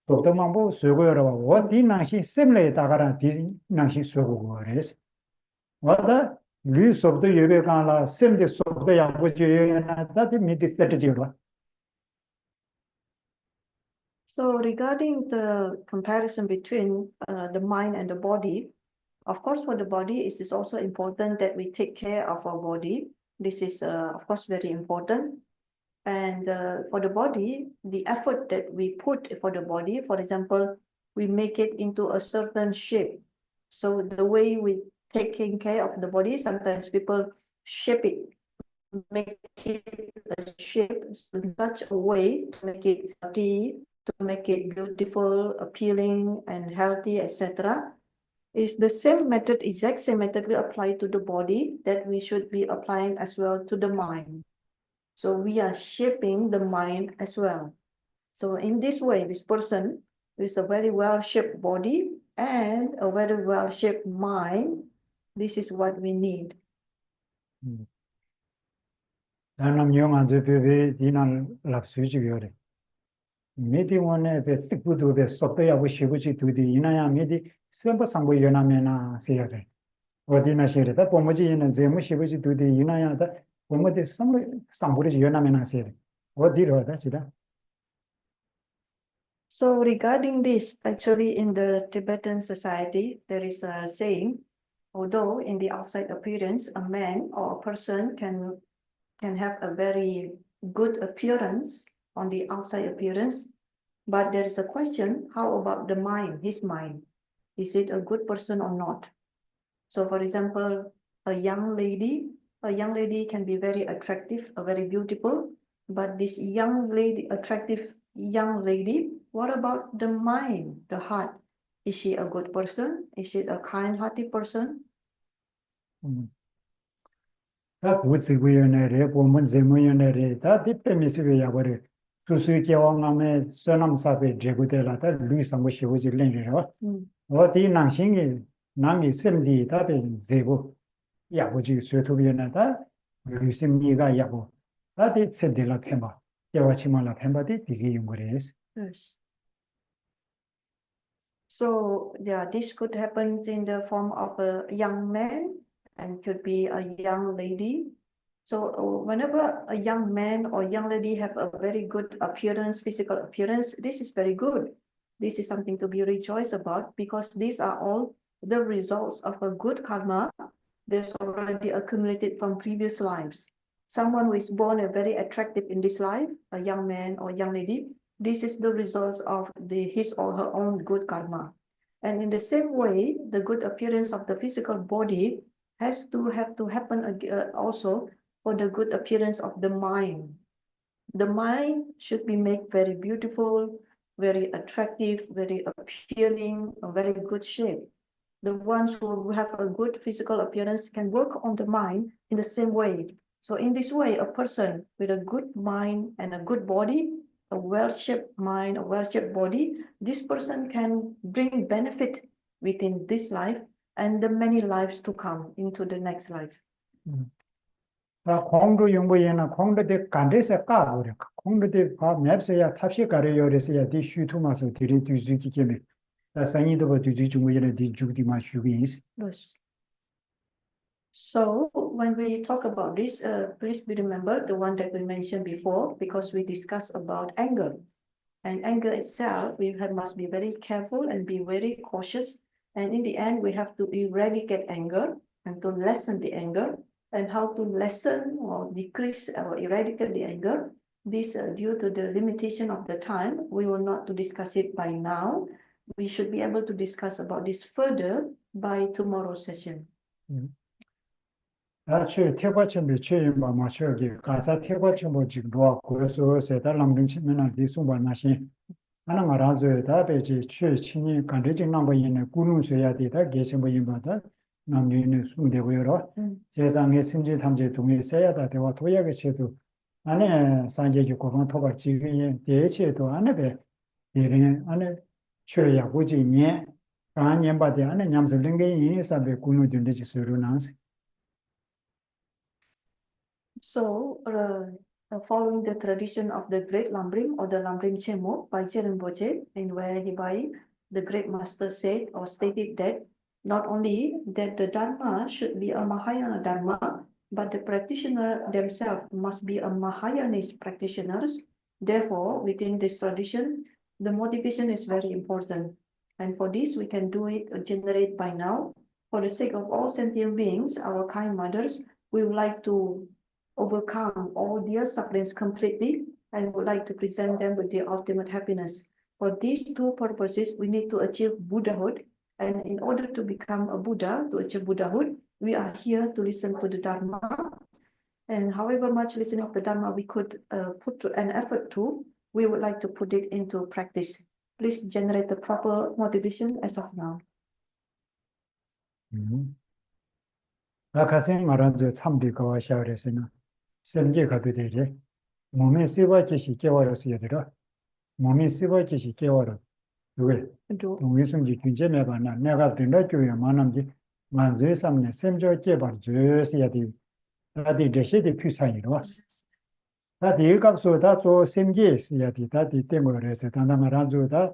속도만 보고 쓰고요라. 어디 나시 셈레 다가라 디 나시 쓰고 그래서. 와다 리 속도 예배가라 셈데 속도 양보지요나 다디 미디 스트레지로. So regarding the comparison between the mind and the body, of course, for the body, it is also important that we take care of our body. This is, of course, very important. And for the body, the effort that we put for the body, for example, we make it into a certain shape. So the way we taking care of the body, sometimes people shape it, make it a shape in such a way to make it healthy, to make it beautiful, appealing, and healthy, etc. Is the same method, exact same method we apply to the body that we should be applying as well to the mind. So we are shaping the mind as well. So in this way, this person with a very well-shaped body and a very well-shaped mind, this is what we need. 나는 영화제 베베 디난 랍수지거래. 메디 원에 베 식구도 베 속도야고 시부지 두디 이나야 메디 sempa sambu yona mena seyare. Odina shirita pomoji ina zemu shibuji dudi ina ya da pomodi samburi yona mena seyare. Odiro da chida. So regarding this, actually in the Tibetan society, there is a saying, although in the outside appearance, a man or a person can have a very good appearance on the outside appearance, but there is a question, how about the mind, his mind? Is it a good person or not? So for example, a young lady can be very attractive, very beautiful, but this attractive young lady, what about the mind, the heart? Is she a good person? Is she a kind-hearted person? 다 부지구연에 보면 제무연에 다 디페미스게 야버리 수수이 개왕함에 선남사베 제구데라다 루이상고 시오지 랭이요. 어디 낭싱이 남이 셈디 다베 제고 야보지 스토비연다 루이심니가 야보 다디 셈딜라 템바 야와치말라 템바디 디기 용거레스. Yes. So yeah, this could happen in the form of a young man and could be a young lady. So whenever a young man or young lady have a very good appearance, physical appearance, this is very good. This is something to be rejoiced about because these are all the results of a good karma that's already accumulated from previous lives. Someone who is born very attractive in this life, a young man or young lady, this is the results of his or her own good karma. And in the same way, the good appearance of the physical body has to happen also for the good appearance of the mind. The mind should be made very beautiful, very attractive, very appealing, a very good shape. The ones who have a good physical appearance can work on the mind in the same way. So in this way, a person with a good mind and a good body, a well-shaped mind, a well-shaped body, this person can bring benefit within this life and the many lives to come into the next life. 공도 용보에나 공도대 간데서 까버려. 공도대 바 맵서야 탑시 가려요래서야 디 슈투마서 디리 뒤지기 게메. 다 상이도 버 뒤지 중고에나 디 죽디마 슈기스. Yes. So when we talk about this, please be remember the one that we mentioned before, because we discussed about anger. And anger itself, must be very careful and be very cautious. And in the end, we have to eradicate anger and to lessen the anger. And how to lessen or decrease or eradicate the anger. This due to the limitation of the time, we will not to discuss it by now. We should be able to discuss about this further by tomorrow's session. 아주 태과천비 최인바 마셔기 가사 태과천보 지금 도와 고려서 세달람든 치면은 디송바 나시 하나 말아줘야 다베지 최친이 간대직 남바이네 꾸눈서야 되다 계신보인바다 남유인의 숨대고요. 세상의 심지 탐지 동의 세야다 대화 도약의 제도 안에 산재지 고방 토바 지금 대체도 안에 배 대는 안에 최야 고지 년 강년 바데 안에 냠서 링게 인사베 군노 준데지 소르나스. So, following the tradition of the great Lambrim or the Lambrim Chemo by Rinpoche, and where the great master said or stated that not only that the Dharma should be a Mahayana Dharma, but the practitioner themselves must be a Mahayanist practitioners. Therefore, within this tradition, the motivation is very important. And for this, we can do it, generate by now. For the sake of all sentient beings, our kind mothers, we would like to overcome all their sufferings completely and would like to present them with the ultimate happiness. For these two purposes, we need to achieve Buddhahood. And in order to become a Buddha, to achieve Buddhahood, we are here to listen to the Dharma. And however much listening of the Dharma we could put an effort to, we would like to put it into practice. Please generate the proper motivation as of now. 가생 말한 저 참비가와 샤르스나 semje 가도 되지. 몸에 세바지시 깨워서 얘들아. 몸에 세바지시 깨워라. 왜? 동의성지 균제매 봐나 내가 된다 교회 만남지 만제 삼네 semjo 깨봐 줘서야 돼. 다디 대시디 피사이로. 다디 값소 다조 semje 있어야 돼. 다디 때문에 해서 단단 말아줘다.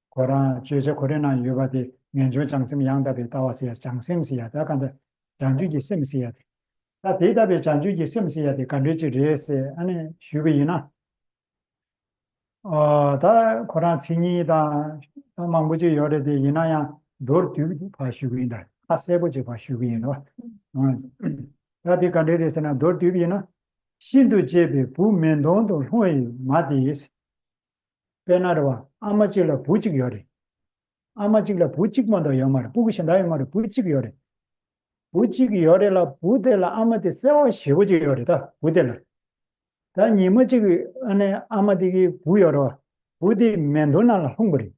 고라 제제 고래나 유바디 면조 장점 양답에 따와서 장생시야. 다 간다. 장주기 sem시야 돼. 다 대답에 장주기 sem시야 돼. 간르지 레스 아니 슈비이나 다 고라 친이다 망부지 요래데 이나야 돌 뒤비 봐슈기다. 아세보지 봐슈기노. 다디 간르레스나 돌 뒤비나 신도 제비 부면동도 호이 마디스 베나르와 아마질라 부직 요래. 아마질라 부직만 더 영말 부기신 나의 말을 부직 요래. 부직 요래라 부델라 아마데 세워 쉬우지 요래다. 부델라. 다 니머지기 안에 아마디기 부여로 부디 면도날 홍보리.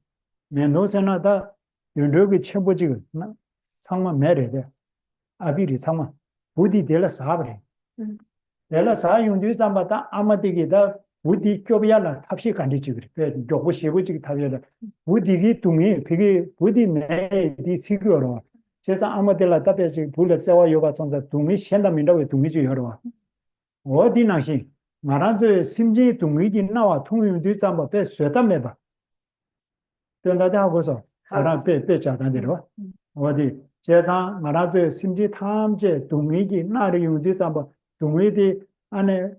면도세나다 윤력이 첨부지기 상마 매래돼. 아비리 상마 부디 될라 사버리. 될라 사 용주 삼바다 아마디기다 부디 좁이야라 탑시 간디지 그래. 요거 쉬우지 탑이다. 부디기 둥이 그게 부디 매디 시기로 제사 아마델라 답에서 불을 세워 요가 zon자 둥이 현담인다고 둥이지 여러 어디 나시 말한저 심지 둥이지 나와 통용도 잠바 배 쇠담해 봐. 된다다 하고서 알아 배 자단대로 어디 제사 말한저 심지 탐제 둥이지 나리 용도 잠바 둥이디 안에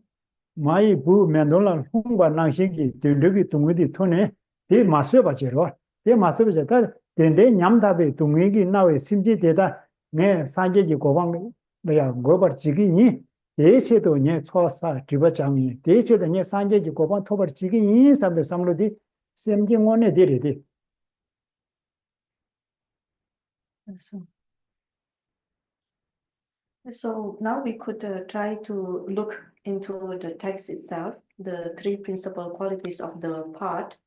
마이 부 면돌라 홍바 나시기 된르기 둥이디 토네 대 마셔 봐지로 대 마셔 봐다 된데 냠답에 둥이기 나왜 심지 되다 내 산제지 고방 뭐야 고버 지기니 대체도 네 초사 지버장이 대체도 네 산제지 고방 토버 지기니 삼베 삼로디 셈징원에 데리디 So now we could try to look into the text itself, the three principal qualities of the part.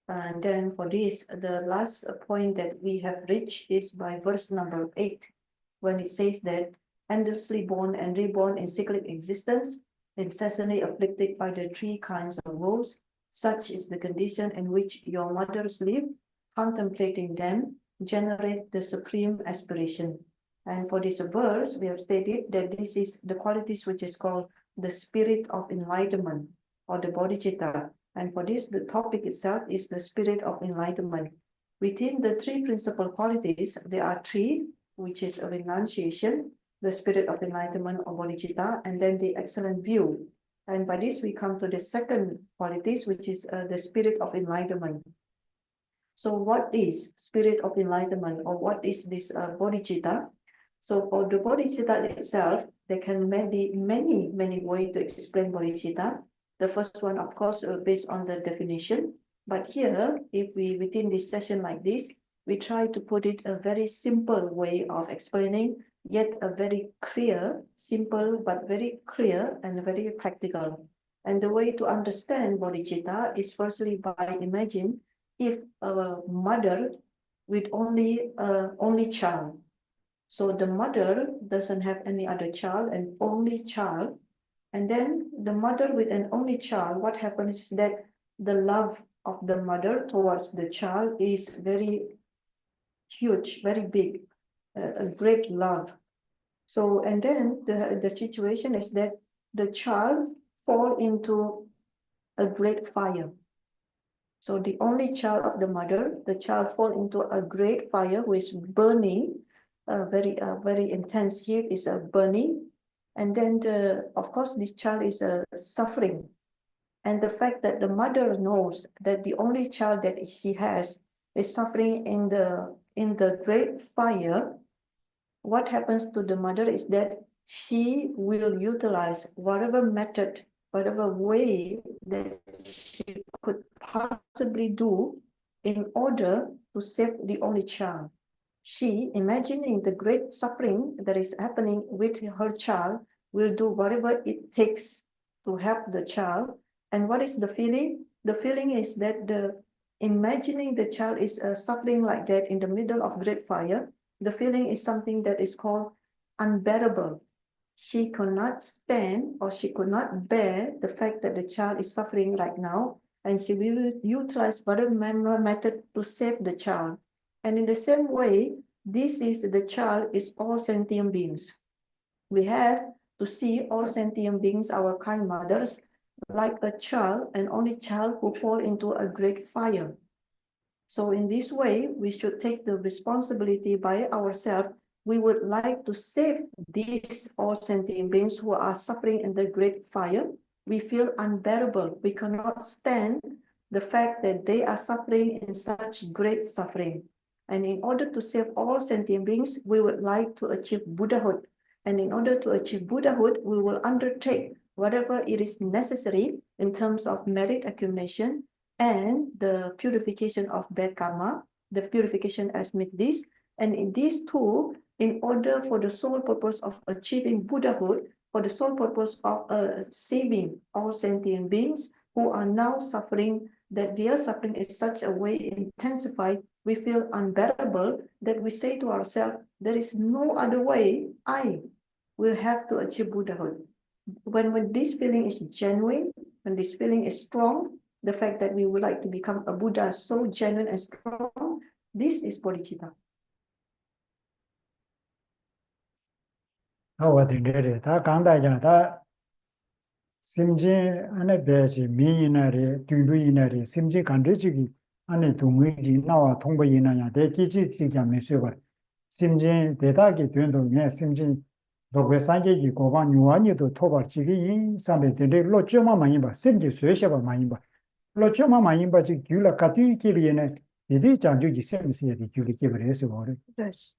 And then for this, the last point that we have reached is by verse number 8, when it says that endlessly born and reborn in cyclic existence, incessantly afflicted by the three kinds of woes, such is the condition in which your mothers live, contemplating them, generate the supreme aspiration. And for this verse, we have stated that this is the qualities which is called the spirit of enlightenment or the bodhicitta. And for this, the topic itself is the spirit of enlightenment. Within the three principal qualities, there are three, which is a renunciation, the spirit of enlightenment or bodhicitta, and then the excellent view. And by this, we come to the second qualities, which is the spirit of enlightenment. So what is spirit of enlightenment, or what is this bodhicitta? So for the bodhicitta itself, there can be many ways to explain bodhicitta. The first one, of course, based on the definition. But here, if we, within this session like this, we try to put it a very simple way of explaining, yet a very clear, simple, but very clear and very practical. And the way to understand bodhicitta is firstly by imagine if a mother with only child. So the mother doesn't have any other child and only child. And then the mother with an only child, what happens is that the love of the mother towards the child is very huge, very big, a great love. So, and then the situation is that the child fall into a great fire. So the only child of the mother, the child fall into a great fire which is burning, very intense heat is burning. And then, of course, this child is suffering. And the fact that the mother knows that the only child that she has is suffering in the great fire, what happens to the mother is that she will utilize whatever method, whatever way that she could possibly do in order to save the only child. She, imagining the great suffering that is happening with her child, will do whatever it takes to help the child. And what is the feeling? The feeling is that imagining the child is suffering like that in the middle of great fire, the feeling is something that is called unbearable. She could not stand or she could not bear the fact that the child is suffering right now, and she will utilize whatever method to save the child. And in the same way, the child is all sentient beings. We have to see all sentient beings, our kind mothers, like a child, an only child who fall into a great fire. So in this way, we should take the responsibility by ourselves. We would like to save these all sentient beings who are suffering in the great fire. We feel unbearable. We cannot stand the fact that they are suffering in such great suffering. And in order to save all sentient beings, we would like to achieve Buddhahood. And in order to achieve Buddhahood, we will undertake whatever it is necessary in terms of merit accumulation and the purification of bad karma, the purification as with this. And in these two, in order for the sole purpose of achieving Buddhahood, for the sole purpose of saving all sentient beings who are now suffering, that their suffering is such a way intensified, we feel unbearable, that we say to ourselves, there is no other way, I will have to achieve Buddhahood. When this feeling is genuine, when this feeling is strong, the fact that we would like to become a Buddha so genuine and strong, this is bodhicitta. 我听这里，他刚才讲他心情安尼别是民营那里、军队那里，心情感觉这个安尼动为的那话通过因那样，但机器就讲没说过，心情对大嘅军队呢，心情包括三阶级国防牛啊，你都拖把几个人上面对这落脚嘛嘛人吧，甚至学校吧嘛人吧，落脚嘛嘛人吧就举了各队这里呢，一定讲究就什么事的举了基本的是我的。Yes.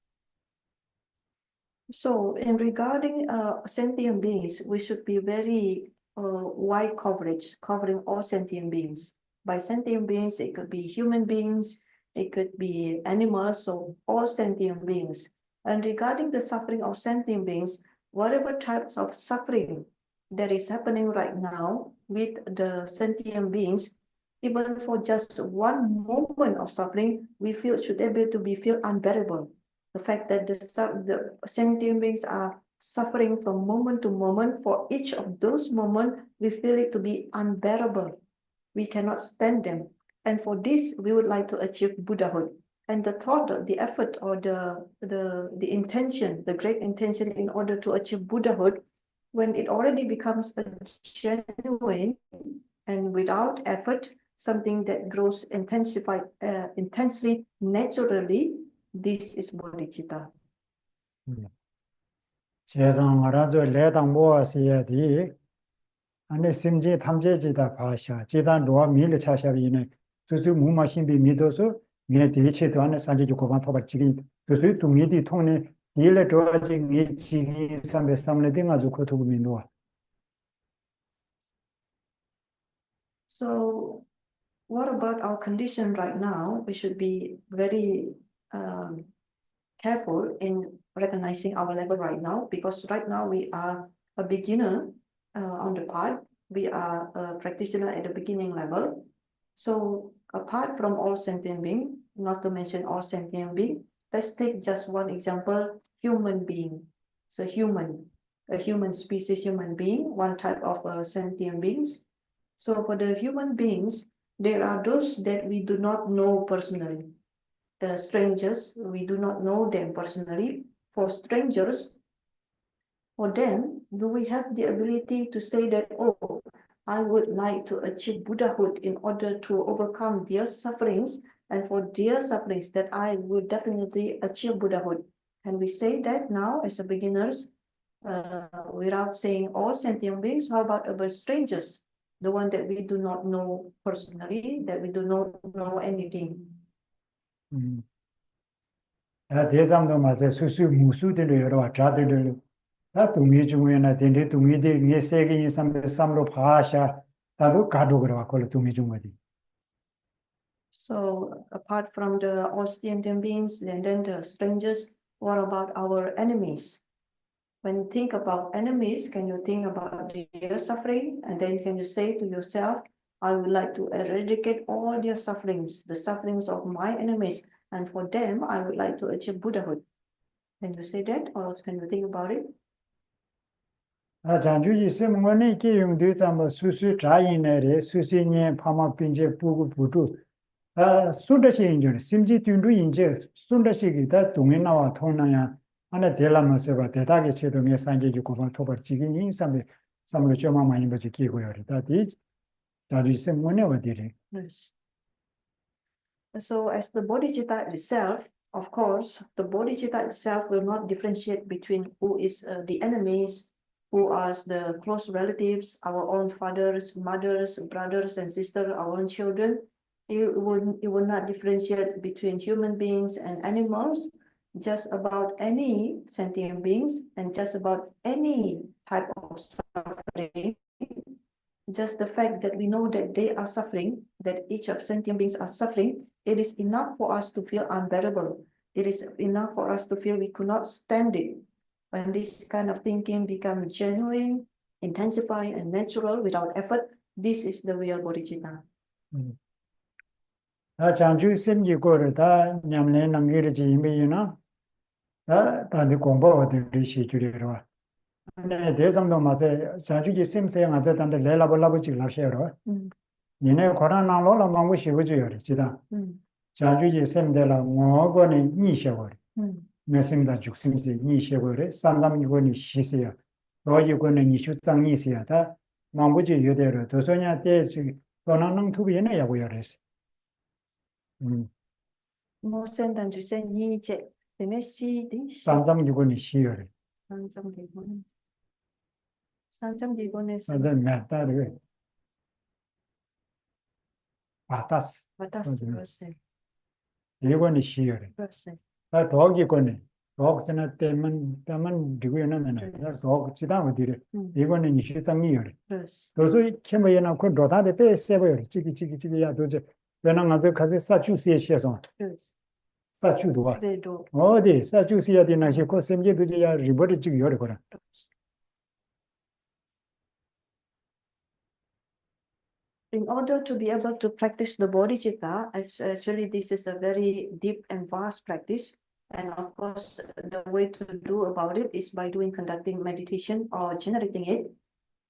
So in regarding sentient beings, we should be very wide coverage, covering all sentient beings. By sentient beings, it could be human beings, it could be animals, so all sentient beings. And regarding the suffering of sentient beings, whatever types of suffering that is happening right now with the sentient beings, even for just one moment of suffering, we feel should able to be feel unbearable. The fact that the sentient beings are suffering from moment to moment, for each of those moments, we feel it to be unbearable. We cannot stand them. And for this, we would like to achieve Buddhahood. And the thought, the effort, or the intention, the great intention in order to achieve Buddhahood, when it already becomes a genuine and without effort, something that grows intensely, naturally, this is bodhicitta. 学生我让做来当我是也的，俺那心情他们这几大趴下，鸡蛋多米了差下边呢，就是木马新比米多说，米第一切段呢三阶就国防讨把几个，就是都米的痛呢，第一来主要这个几个三来定啊就可头个米多。So what about our condition right now? We should be very careful in recognizing our level right now, because right now we are a beginner on the path. We are a practitioner at the beginning level. So apart from all sentient being, not to mention all sentient being, let's take just one example, human being. So human. a human species, human being, one type of sentient beings. So for the human beings, there are those that we do not know personally. The strangers, we do not know them personally. For strangers, for them, do we have the ability to say that, oh, I would like to achieve Buddhahood in order to overcome their sufferings, and for their sufferings that I would definitely achieve Buddhahood? Can we say that now as a beginners, without saying all sentient beings? How about strangers, the one that we do not know personally, that we do not know anything? 대장도 맞아 수수 무수들을 여러 자들을 다 동의 중에나 된데 동의들 위에 세계 인삼을 삼로 파샤 다도 가도 그러와 걸 동의 중거디. So apart from the all sentient beings and then the strangers, what about our enemies? When you think about enemies, can you think about their suffering? And then can you say to yourself, I would like to eradicate all their sufferings, the sufferings of my enemies. And for them, I would like to achieve Buddhahood. Can you say that, or can you think about it? 장주지 세문에 기용도 담아 수수 자인의 수수님 파마 빈제 부구 부두 수다시 인줄 심지 뛴도 인제 순다시기다 동에 나와 통나야 하나 대라면서 봐 대다게 제동에 산계기 고방 토벌지기 인삼에 삼으로 좀 많이 버지 기고요. 다디 자주 세문에 어디래? Yes. So as the bodhicitta itself, of course, the bodhicitta itself will not differentiate between who is the enemies, who are the close relatives, our own fathers, mothers, brothers and sisters, our own children. It will not differentiate between human beings and animals, just about any sentient beings and just about any type of suffering. Just the fact that we know that they are suffering, that each of sentient beings are suffering, it is enough for us to feel unbearable. It is enough for us to feel we could not stand it. When this kind of thinking becomes genuine, intensify and natural without effort, this is the real bodhicitta. 장주 생기고를 다 냠내 남기르지 이메이나 다데 공부어들이 시주리로 네 대상도 맞아 장주기 셈세양 하다 단데 레라볼라버지 라셔로 얘네 코로나로 망고 시부지요 지다 장주기 셈데라 뭐거니 니셔버 메심다 죽심지 니셔버레 삼담이고니 시세요 로이고니 니슈장 니시야다 망고지 요대로 도소냐 때 도나능 투비에네 야고요레스 Mosen dan jusen ni che tenesi di 삼삼이고니 시요레 sanjam gigon. Sanjam gigon is 근데 메타르 바타스 batas persen. 이거니 시요레 다 더기고니 더스나 때문 디고는 더 지다면 디레 이거는 니슈장이요레 도서 캠에나 그 로다데 베세버요 지기야 도저 왜냐면 가서 사주시에서 사주도와 어디 사주시야 되나 싶고 semje도지야 리버리 지기 요래 거라 In order to be able to practice the bodhicitta, actually this is a very deep and vast practice. And of course, the way to do about it is by conducting meditation or generating it.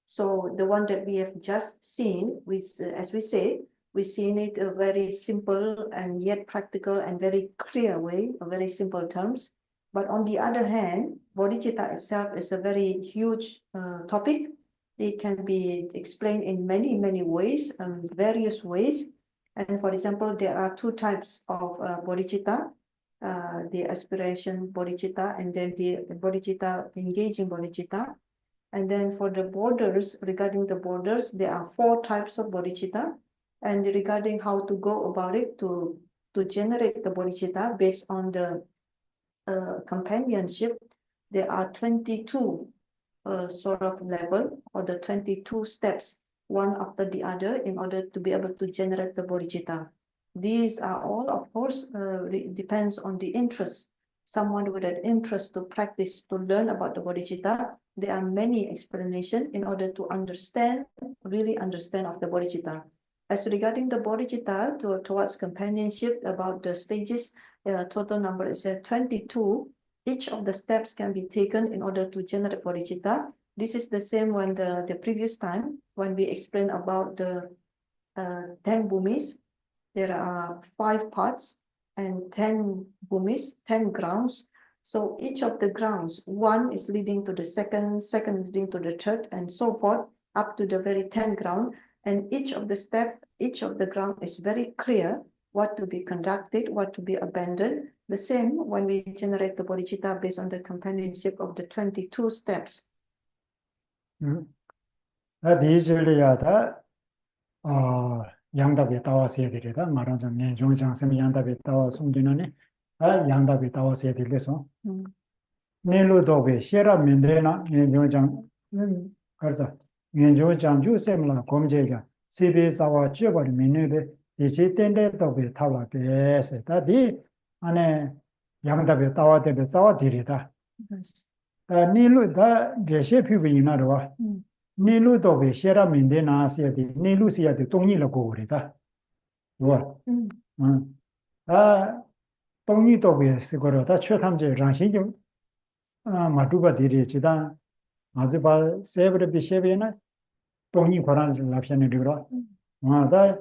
So the one that we have just seen, which, as we say, we've seen it a very simple and yet practical and very clear way, a very simple terms. But on the other hand, bodhicitta itself is a very huge topic. It can be explained in many ways, various ways. And for example, there are two types of bodhicitta, the aspiration bodhicitta and then the bodhicitta engaging bodhicitta. And then for the borders, regarding the borders, there are 4 types of bodhicitta. And regarding how to go about it to generate the bodhicitta based on the companionship, there are 22 sort of level or the 22 steps, one after the other, in order to be able to generate the bodhicitta. These are all, of course, depends on the interest. Someone with an interest to practice, to learn about the bodhicitta, there are many explanations in order to understand, really understand of the bodhicitta. As regarding the bodhicitta towards companionship, about the stages, total number is 22. each of the steps can be taken in order to generate bodhicitta. This is the same when the previous time when we explained about the 10 bhumis. There are 5 parts and 10 bhumis, 10 grounds. So each of the grounds, one is leading to the second, second leading to the third, and so forth, up to the very 10 ground. And each of the step, each of the ground is very clear what to be conducted, what to be abandoned. The same when we generate the bodhicitta based on the companionship of the 22 steps. 디질리아다 양답에 따와서 되리다 말하자면 종장선 양답에 따와 숨기는 양답에 따와서 되려서 내로도베 셰라면데나 종장 그래서 연조장 주셈라 검제가 세베사와 쥐어버리 민네베 이제 텐데도베 타와베스 다디 안에 양답에 따와데베 싸와 되리다 내로다 제셰 피부이나로 Nilu dobe shera mende na siya di nilu siya di tongi la go rida. Wa. Tongi dobe sigoro da chö tamje rangshin ji maduba diri chida maduba sebre bi shebe na tongi koran lapshane ribra. Da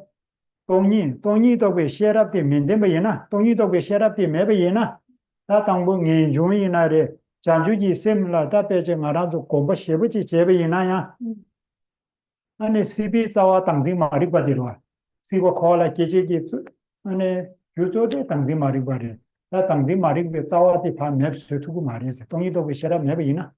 tongi dobe shera bi mende ba yena tongi dobe shera bi mebe yena da tangbo ngi jumi na re 장주기 셈라 답배제 말아도 공부 시부지 제베이나야 아니 시비 자와 당지 말이 받이로 시고 콜라 계제기 아니 유조데 당지 말이 받이 나 당지 말이 그 자와디 파 맵스 두고 말이서 동이도 그 시라 맵이나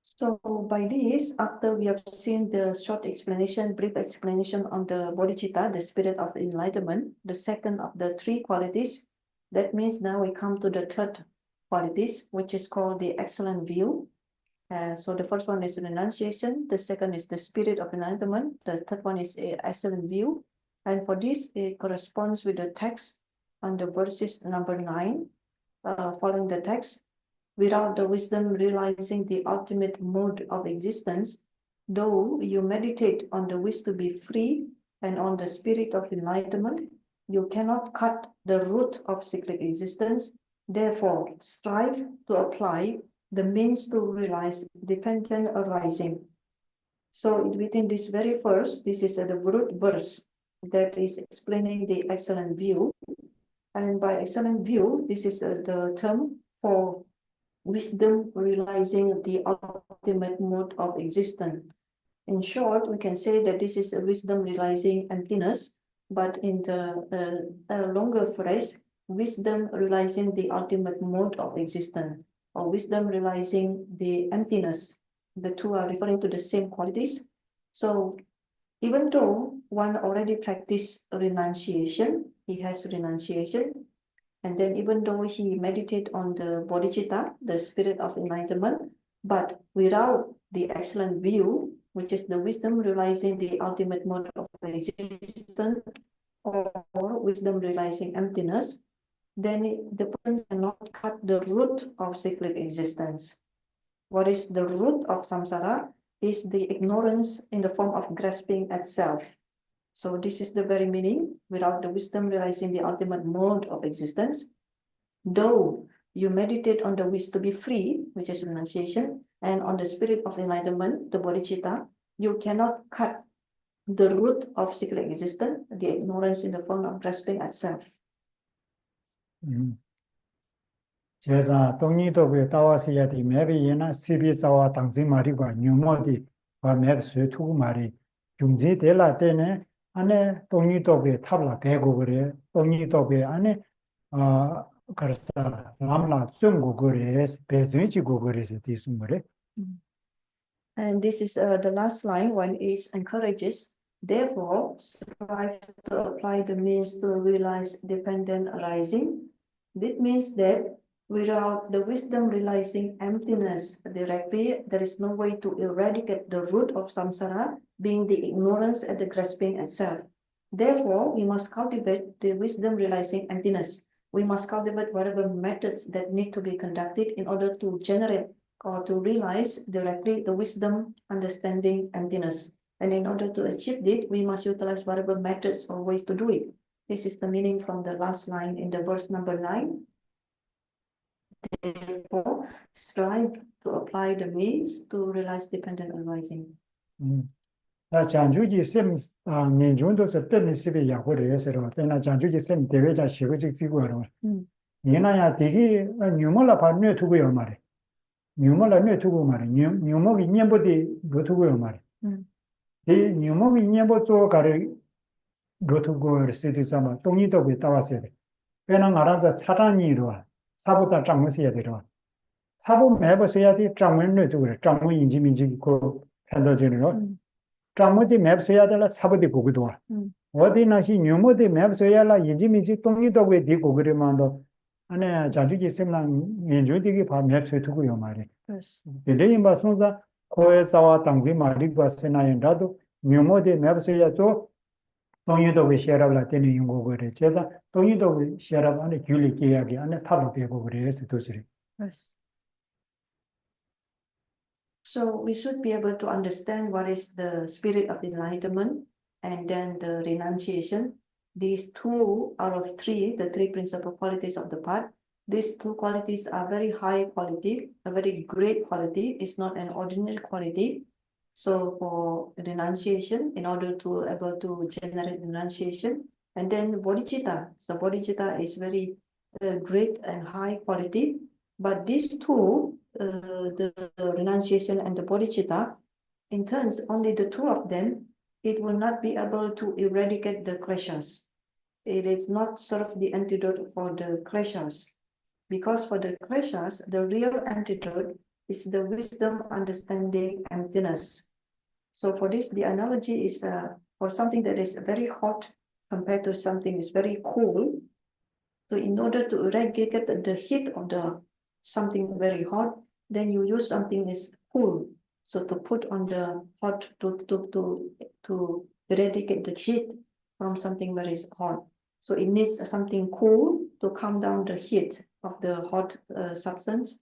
So by this, after we have seen the short explanation, brief explanation on the bodhicitta, the spirit of enlightenment, the second of the 3 qualities. That means now we come to the third qualities, which is called the excellent view. So the first one is renunciation. The second is the spirit of enlightenment. The third one is excellent view. And for this, it corresponds with the text on the verses number 9, following the text. Without the wisdom realizing the ultimate mode of existence, though you meditate on the wish to be free and on the spirit of enlightenment, you cannot cut the root of cyclic existence. Therefore, strive to apply the means to realize dependent arising. So within this very verse, this is the root verse that is explaining the excellent view. And by excellent view, this is the term for wisdom realizing the ultimate mode of existence. In short, we can say that this is a wisdom realizing emptiness. But in the longer phrase, wisdom realizing the ultimate mode of existence, or wisdom realizing the emptiness. The two are referring to the same qualities. So even though one already practiced renunciation, he has renunciation, and then even though he meditate on the bodhicitta, the spirit of enlightenment, but without the excellent view, which is the wisdom realizing the ultimate mode of existence, or wisdom realizing emptiness, then the person cannot cut the root of cyclic existence. What is the root of samsara? Is the ignorance in the form of grasping at self. So this is the very meaning. Without the wisdom realizing the ultimate mode of existence, though you meditate on the wish to be free, which is renunciation, and on the spirit of enlightenment, the bodhicitta, you cannot cut the root of cyclic existence, the ignorance in the form of grasping at self. 제자 동의도에 따와서야디 맵이나 시비자와 당지 말이고 뉴모디 와 맵스 투구 말이 중지 될라 때네 안에 동의도에 탑라 배고 그래 동의도에 안에 그래서 남라 중고 그래 배주지고 그래서 디스물에 And this is the last line when it encourages, therefore, strive to apply the means to realize dependent arising. This means that without the wisdom realizing emptiness directly, there is no way to eradicate the root of samsara, being the ignorance and the grasping at self. Therefore, we must cultivate the wisdom realizing emptiness. We must cultivate whatever methods that need to be conducted in order to generate or to realize directly the wisdom, understanding, emptiness. And in order to achieve it, we must utilize whatever methods or ways to do it. This is the meaning from the last line in the verse number 9. Therefore, strive to apply the means to realize dependent arising. 나 장주지 쌤 민중도서 때문에 집에 야구를 해서로 내가 장주지 쌤 대회자 시그직 지구로 얘나야 되게 뉴멀라 반면 두고요 말에 뉴멀라 내 두고 말에 뉴먹이 년보디 로투고요 말에 이 뉴먹이 년보도 가를 로투고를 쓰듯이 아마 동의도 그 따왔어요. 왜냐면 알아서 차단이로 사보다 장문해야 되로 사보 매버서야 돼 장문을 두고 장문 인지민지 그 편도전으로 장모디 맵서야 될라 사보디 고기도 와. 어디 나시 뉴모디 맵서야라 인지민지 동의도 왜 되고 그러면도 안에 자주지 sem랑 인주디기 바 맵서 두고요 말이. 이래 임바 손자 코에서와 당비 말이 바세나인다도 뉴모디 맵서야 또 동의도 왜 셔라라 되는 용고 그래. 제가 동의도 왜 셔라 안에 귤리 계약이 안에 탑이 되고 그래서 도시리. So we should be able to understand what is the spirit of enlightenment and then the renunciation. These two out of three, the three principal qualities of the path, these two qualities are very high quality, a very great quality. It's not an ordinary quality. So for renunciation, in order to able to generate renunciation, and then bodhicitta. So bodhicitta is very great and high quality. But these two, the renunciation and the bodhicitta, in turns, only the two of them, it will not be able to eradicate the kleshas. It is not serve the antidote for the kleshas. Because for the kleshas, the real antidote is the wisdom, understanding, emptiness. So for this, the analogy is for something that is very hot compared to something is very cool. So in order to eradicate the heat of the something very hot, then you use something is cool. So to put on the hot to eradicate the heat from something very hot. So it needs something cool to calm down the heat of the hot substance.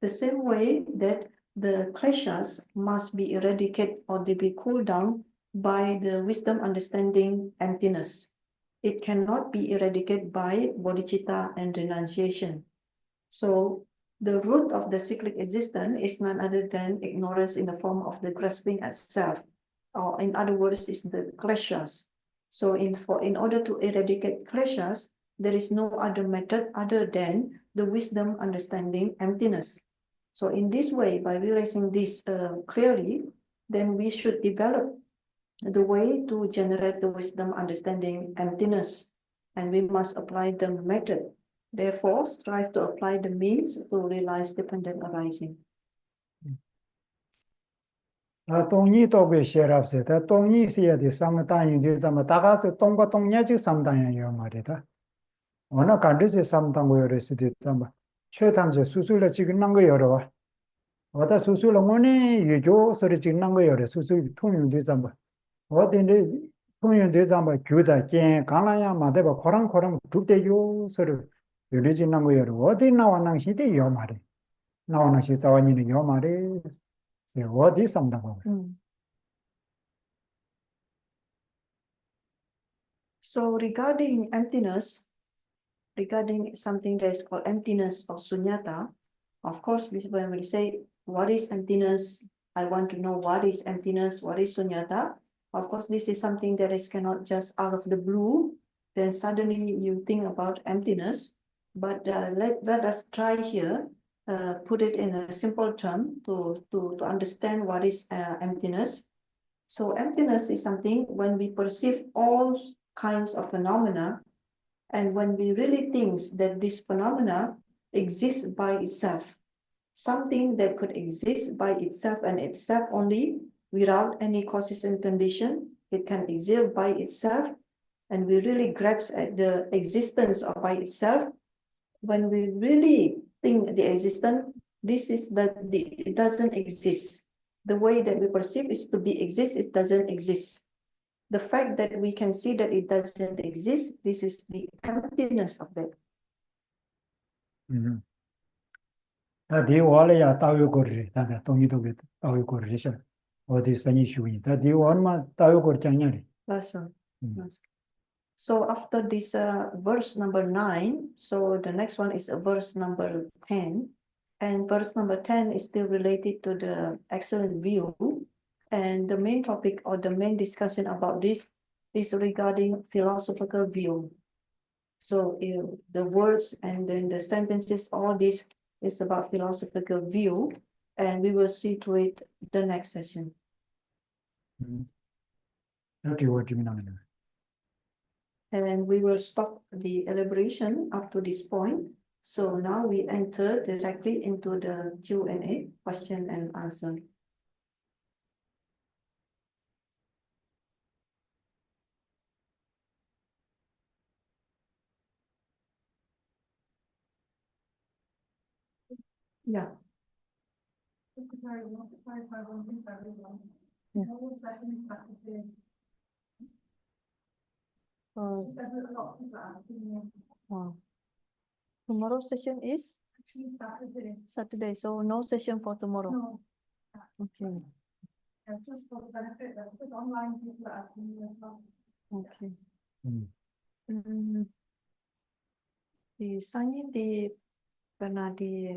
The same way that the kleshas must be eradicated or they be cooled down by the wisdom, understanding, emptiness. It cannot be eradicated by bodhicitta and renunciation. So the root of the cyclic existence is none other than ignorance in the form of the grasping at self, or in other words, is the kleshas. So in order to eradicate kleshas, there is no other method other than the wisdom, understanding, emptiness. So in this way, by realizing this clearly, then we should develop the way to generate the wisdom, understanding, emptiness, and we must apply the method. Therefore, strive to apply the means to realize dependent arising. 동의도 왜 셔랍세. 동의 있어야 돼. 삼단이 되자면 다가서 동과 동야지 삼단이에요 말이다. 어느 간드세 삼단고 열었을 때 좀 최단제 수술을 찍는 거 열어와. 어다 수술을 뭐니 유조 소리 찍는 거 열어. 수술 통용 되자면 어딘데 통용 되자면 교다 께 강나야 마대바 코랑 두대요 소리 열리지는 거 열어. 어디 나와는 시대 요 말이. 나와는 시자원이는 요 말이. 어디 삼단고. So regarding emptiness, regarding something that is called emptiness or sunyata, of course, when we say, what is emptiness? I want to know what is emptiness, what is sunyata. Of course, this is something that is cannot just out of the blue, then suddenly you think about emptiness. But let us try here, put it in a simple term to understand what is emptiness. So emptiness is something when we perceive all kinds of phenomena, and when we really think that this phenomena exists by itself, something that could exist by itself and itself only without any causes and condition, it can exist by itself, and we really grasp at the existence of by itself. When we really think the existence, this is that it doesn't exist. The way that we perceive is to be exist, it doesn't exist. The fact that we can see that it doesn't exist, this is the emptiness of that. 디월이야 따위고리 다다 동의도 따위고리셔 어디 선이 쉬우니 다 디월만 따위고리 장냐리 맞아. So after this verse number 9, so the next one is verse number 10. And verse number 10 is still related to the excellent view. And the main topic or the main discussion about this is regarding philosophical view. So the words and then the sentences, all this is about philosophical view. And we will see to it the next session. Okay, what do you mean? And we will stop the elaboration up to this point. So now we enter directly into the Q&A, question and answer. Yeah. Tomorrow's session is Saturday, so no session for tomorrow. No. Okay. Just for the benefit that because online people are asking me as well. Okay. Mm. Di Sanyi di pernah di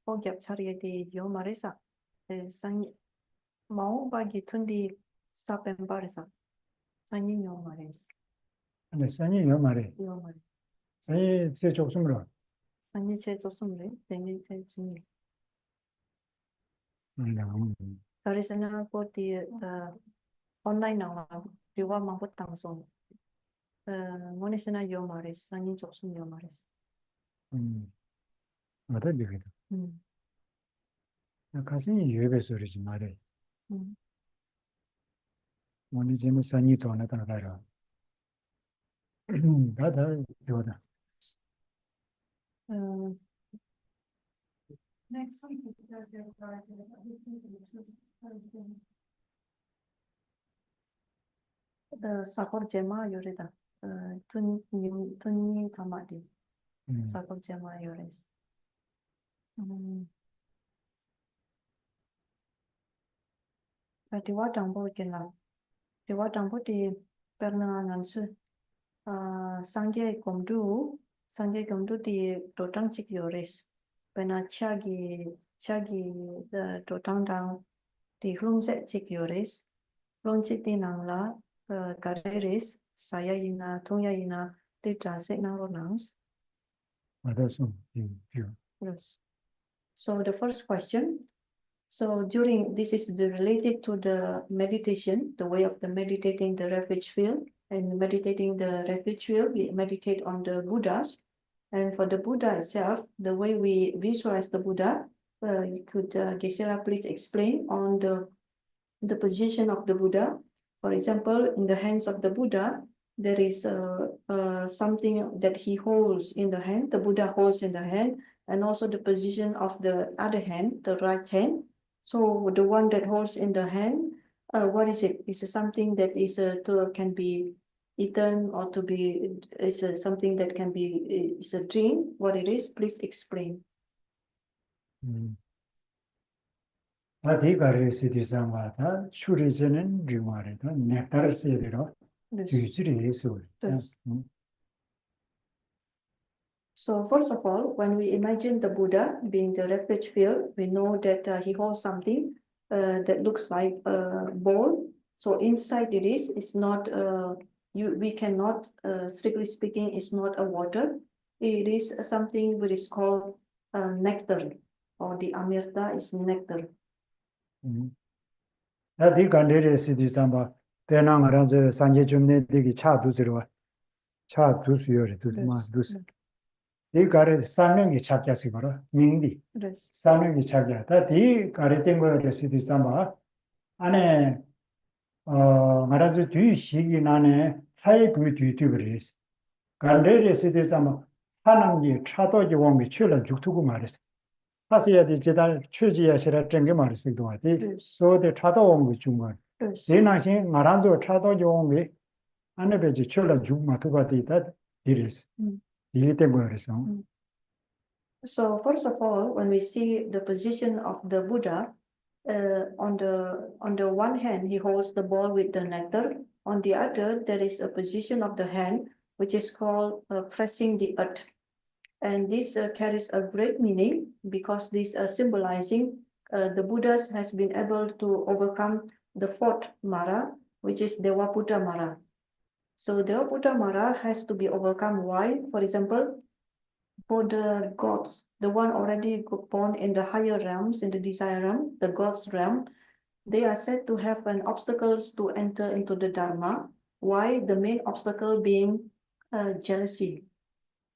pojok cari di Yomaresa. Sanyi mau bagi tundi sapembaresa. Sanyi Yomares. 근데 선이요 말해. Yomares. 선이 제 족수므로. Sanyi 제 조선래. Sanyi 제 중일. Dari sana aku di online nào di wa mampu langsung. Moni sana Yomares. Sanyi 조선 Yomares. 어떤 얘기다. 가슴이 유입의 소리지 말해. 오늘 제는 선이 전에다 가라. 가다 요다. Next week is Thursday or Friday, but this week is Thursday. Sakor jema yoreda. Tunni tamadi. Sakor jema yores. Di wadambo kena. Di wadambo di pernangan su. Sangye komdu di dotang cik yores. Pena chagi dotang dang di hlungse cik yores. Hlungse di nangla kareres saya ina tungya ina di transit nang ronangs. Yes. So the first question. So this is related to the meditation, the way of the meditating the refuge field. And meditating the refuge field, we meditate on the Buddhas. And for the Buddha itself, the way we visualize the Buddha, could Geshe-la please explain on the position of the Buddha? For example, in the hands of the Buddha, there is something that he holds in the hand, the Buddha holds in the hand, and also the position of the other hand, the right hand. So the one that holds in the hand, what is it? Is it something that is can be eaten or to be is something that can be is a drink? What it is? Please explain. 디가르시디상와다 추리제는 리마레다 넥타르시에로 주지리에서. So first of all, when we imagine the Buddha being the refuge field, we know that he holds something that looks like a bowl. So inside it is, it's not, we cannot, strictly speaking, it's not a water. It is something which is called nectar, or the amirta is nectar. 디 간데레시디상바 대나가라저 산제 좀네디기 차 두스러 차 두스요레 두스마 두스. 디 가레 산명이 찾자시 거라 민디. 산명이 찾자다 디 가레 땡거레시디상바 안에 말아서 뒤 시기 나네 하이 그 뒤뒤그레스. 간데레시디상바 하나님이 차도지 원미 출을 죽두고 말했어. 하셔야 되지달 취지야시라 정게 말했어도 와디 소데 차도 온거 중간 대나신 말한조 차도 용미 안에베지 출라 죽마토가 되다 디리스 이게 때문에 그래서 So first of all, when we see the position of the Buddha, on the one hand he holds the bowl with the nectar, on the other there is a position of the hand which is called pressing the earth. And this carries a great meaning because this symbolizing the Buddhas has been able to overcome the fourth Mara, which is Devaputa Mara. So Devaputa Mara has to be overcome. Why? For example, for the gods, the one already born in the higher realms, in the desire realm, the gods realm, they are said to have an obstacles to enter into the Dharma. Why? The main obstacle being jealousy.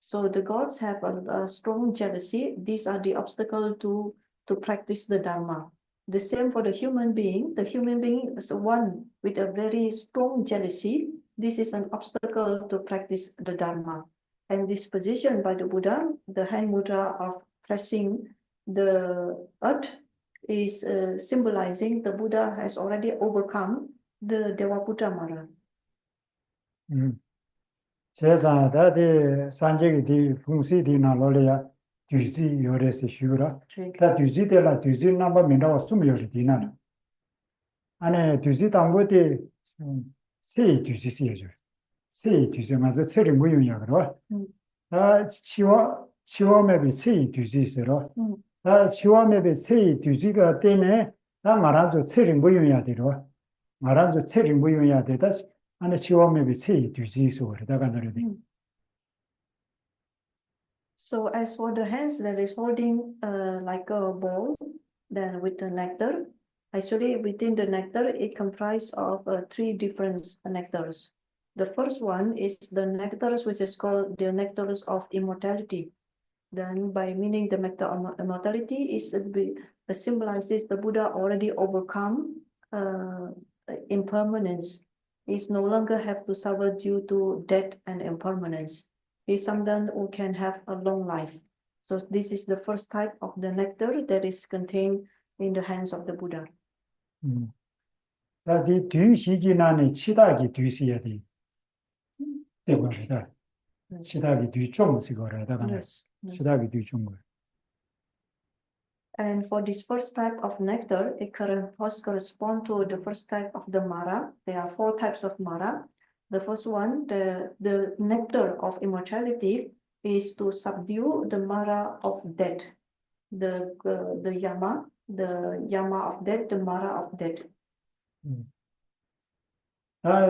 So the gods have a strong jealousy. These are the obstacle to practice the Dharma. The same for the human being. The human being is one with a very strong jealousy. This is an obstacle to practice the Dharma. And this position by the Buddha, the hand mudra of pressing the earth, is symbolizing the Buddha has already overcome the Devaputa Mara. 세상 다들 산적이 디 풍시 디나 로래야 뒤지 요래서 쉬우라 다 뒤지들라 뒤지 넘버 민다고 숨요리 디나 안에 뒤지 당고데 세 뒤지 세죠 세 뒤지 맞아 처리 무용이야 그러 다 치워매비 세 뒤지 있어로 다 치워매비 세 뒤지가 때문에 다 말아줘 처리 무용이야 되로 말아줘 처리 무용이야 되다 안에 치워매비 세 뒤지 있어 그러다가 너를 So as for the hands that is holding like a bowl, then with the nectar, actually within the nectar, it comprises of 3 different nectars. The first one is the nectars, which is called the nectars of immortality. Then by meaning the nectar of immortality is symbolizes the Buddha already overcome impermanence. He no longer have to suffer due to death and impermanence. Is someone who can have a long life. So this is the first type of the nectar that is contained in the hands of the Buddha. 이 뒤시기나는 치다기 뒤시야 돼. 되거든. 치다기 뒤좀 쓰거라다가 치다기 뒤좀 거. And for this first type of nectar, it corresponds to the first type of the Mara. There are 4 types of Mara. The first one, the nectar of immortality, is to subdue the Mara of death, the Yama of death, the Mara of death.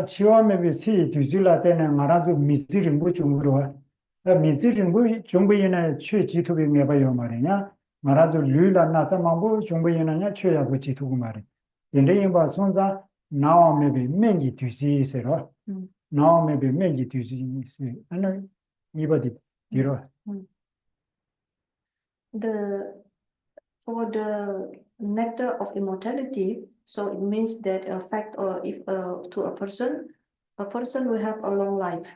치와메비 시 뒤질라 때는 말아도 미지를 뭐 중으로 미지를 뭐 중부인의 최지토비 매봐요 말이냐 말아도 류라 나사망고 중부인의 최야고 지토고 말이 근데 봐 손자 나와메비 맹기 뒤지세로 나와메비 맹기 뒤지세 아니 이버디 뒤로 For the nectar of immortality, so it means that if to a person will have a long life,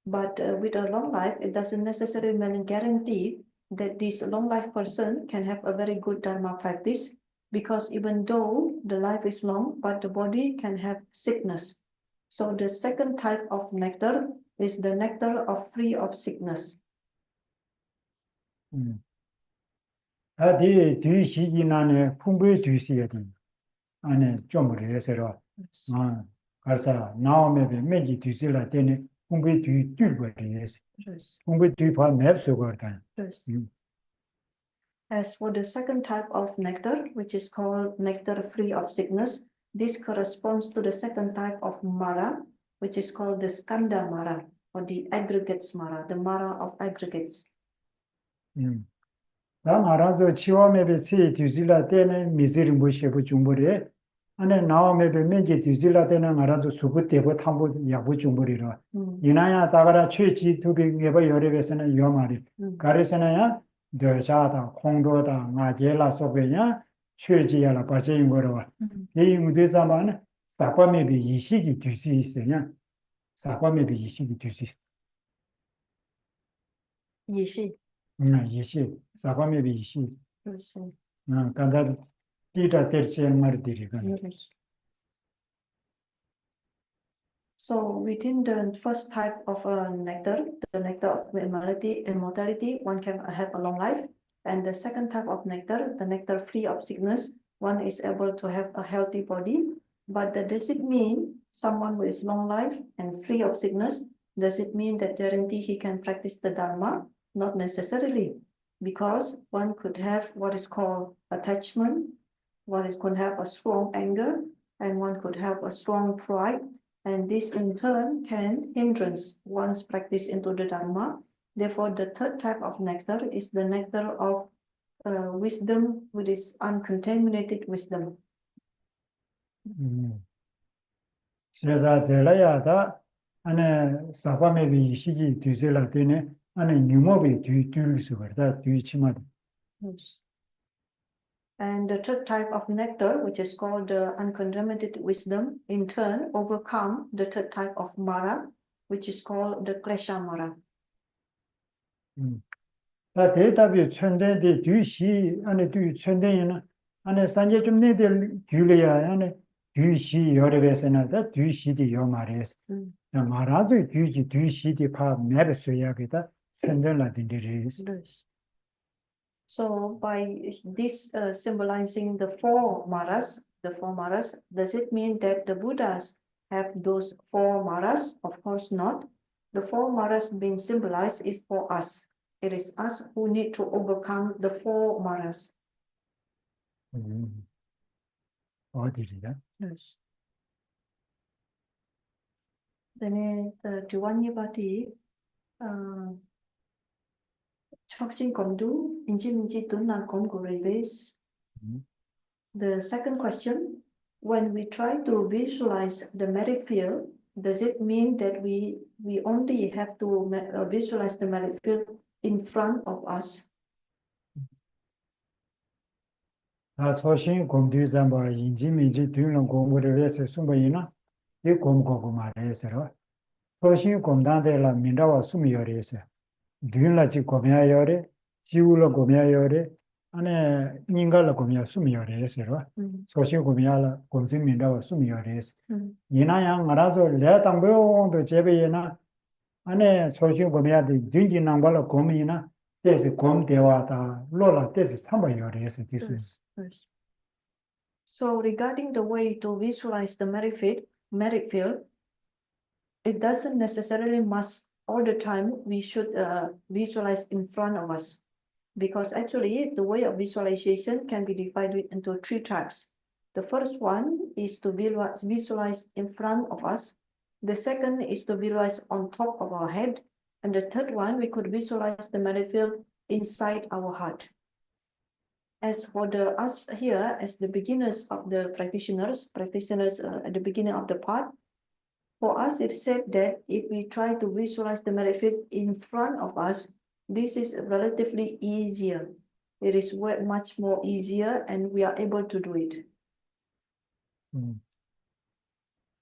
but with a long life, it doesn't necessarily guarantee that this long life person can have a very good Dharma practice, because even though the life is long, but the body can have sickness. So the second type of nectar is the nectar of free of sickness. 뒤시기나네 풍부의 뒤시야 돼. 안에 좀 그래서로 가서 나오면 매기 뒤질라 때는 풍부의 뒤버리겠어. 풍부의 뒤파 맵서 거다. As for the second type of nectar, which is called nectar free of sickness, this corresponds to the second type of Mara, which is called the Skanda Mara, or the aggregates Mara, the Mara of aggregates. 나 말아도 치와메베 세 뒤질라 때는 미지를 무시하고 중벌에 안에 나오메베 매기 뒤질라 때는 말아도 수부 때고 탐부 야부 중벌이라 이나야 다가라 최지 두비 매버 여력에서는 요 말이 가르서나야 더자다 공도다 나제라 소베냐 최지야라 빠져인 거로 이 무대자만 사과메베 이식이 뒤시 있으냐 사과메베 이식이 뒤시 이식 이시 사과메비 이시 간다 디다 terce 말들이가 So within the first type of nectar, the nectar of immortality, one can have a long life, and the second type of nectar, the nectar free of sickness, one is able to have a healthy body. But that does it mean someone who is long life and free of sickness Does it mean that guarantee he can practice the Dharma? Not necessarily, because one could have what is called attachment, could have a strong anger, and one could have a strong pride, and this in turn can hindrance one's practice into the Dharma. Therefore, the third type of nectar is the nectar of wisdom, which is uncontaminated wisdom. 그래서 될라야다 안에 사과매비 시기 뒤질라 되네 안에 뉴모비 뒤들수 버다 뒤치마. Yes. And the third type of nectar, which is called the uncontaminated wisdom, in turn overcome the third type of Mara, which is called the Klesha Mara. 다 대답이 천대의 뒤시 안에 뒤 천대에는 안에 산재 좀 내들 뒤려야 안에 뒤시 여러배서나다 뒤시디 요 말이에요. 말아도 뒤시디 파 매버서야겠다 천대라든지. Yes. So by this symbolizing the four maras, does it mean that the Buddhas have those four maras? Of course not. The four maras being symbolized is for us. It is us who need to overcome the four maras. 어디리다? Yes. Then 주원이 바디 Chokchin Komdu, Injimji Tunna Komgoreves. The second question, when we try to visualize the merit field, does it mean that we only have to visualize the merit field in front of us? 아 소신 공부자 뭐 인지미지 뒤는 공부를 해서 숨어이나 이 공부고 말해서 소신 공단들라 민다와 숨이여래서 뒤는라지 고미야여래 지울로 고미야여래 안에 인간로 고미야 숨이여래서 소신 고미야라 공지 민다와 숨이여래서 이나양 말아서 내 당보도 제베이나 안에 소신 고미야들 뒤진낭 발로 고미나 그래서 공대와다 로라 때서 삼바여래서 뒤수. Yes. So regarding the way to visualize the merit field, it doesn't necessarily must all the time we should visualize in front of us, because actually the way of visualization can be divided into three types. The first one is to visualize in front of us. The second is to visualize on top of our head. And the third one, we could visualize the merit field inside our heart. As for us here, as the beginners of the practitioners at the beginning of the path, for us it said that if we try to visualize the merit field in front of us, this is relatively easier. It is much more easier, and we are able to do it.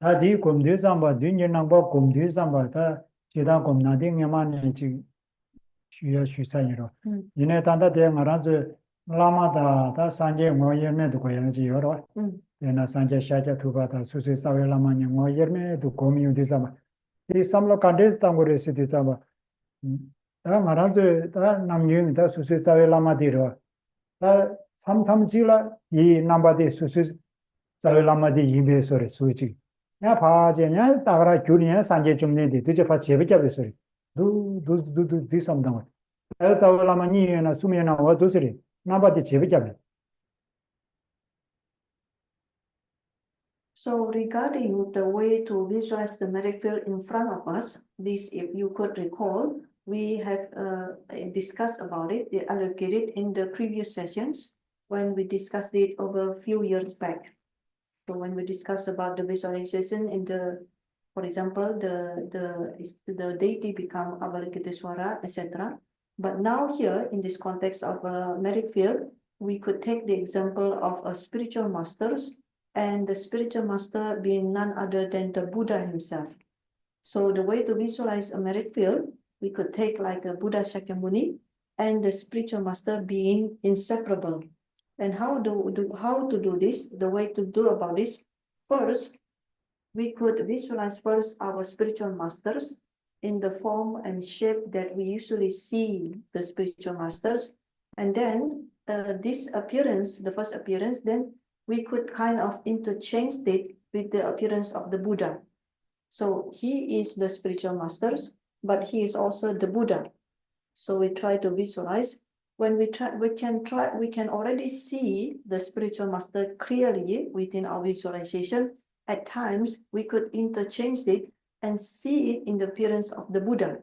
아디 곰대삼바 뉘년낭바 곰대삼바다 제단 곰나딩야만이 지 쉬사이로 이내 단다 대응하라서 라마다 다 산제 모여메도 고야지 여러 에나 산제 샤자 투바다 수수 사회라마니 모여메도 고미우디삼바 이 삼로 간데스 당고레시디삼바 다 말아서 다 남유다 수수 사회라마디로 다 삼삼지라 이 남바디 수수 사회라마디 이베소레 수지 야 바제냐 따라 균이야 산제 좀 내디 두제 바 제베잡이 소리 두두두두 디삼당 사회라마니나 수미나 와도스리 나바디 제베잡이. So regarding the way to visualize the merit field in front of us, this, if you could recall, we have discussed about it, allocated in the previous sessions when we discussed it over a few years back. So when we discussed about the visualization in the, for example, the deity become Avalokiteshvara, etc. But now here in this context of a merit field, we could take the example of a spiritual masters, and the spiritual master being none other than the Buddha himself. So the way to visualize a merit field, we could take like a Buddha Shakyamuni and the spiritual master being inseparable. And how to do this? The way to do about this, first, we could visualize first our spiritual masters in the form and shape that we usually see the spiritual masters. And then this appearance, the first appearance, then we could kind of interchange it with the appearance of the Buddha. So he is the spiritual masters, but he is also the Buddha. So we try to visualize. When we can already see the spiritual master clearly within our visualization. At times, we could interchange it and see it in the appearance of the Buddha.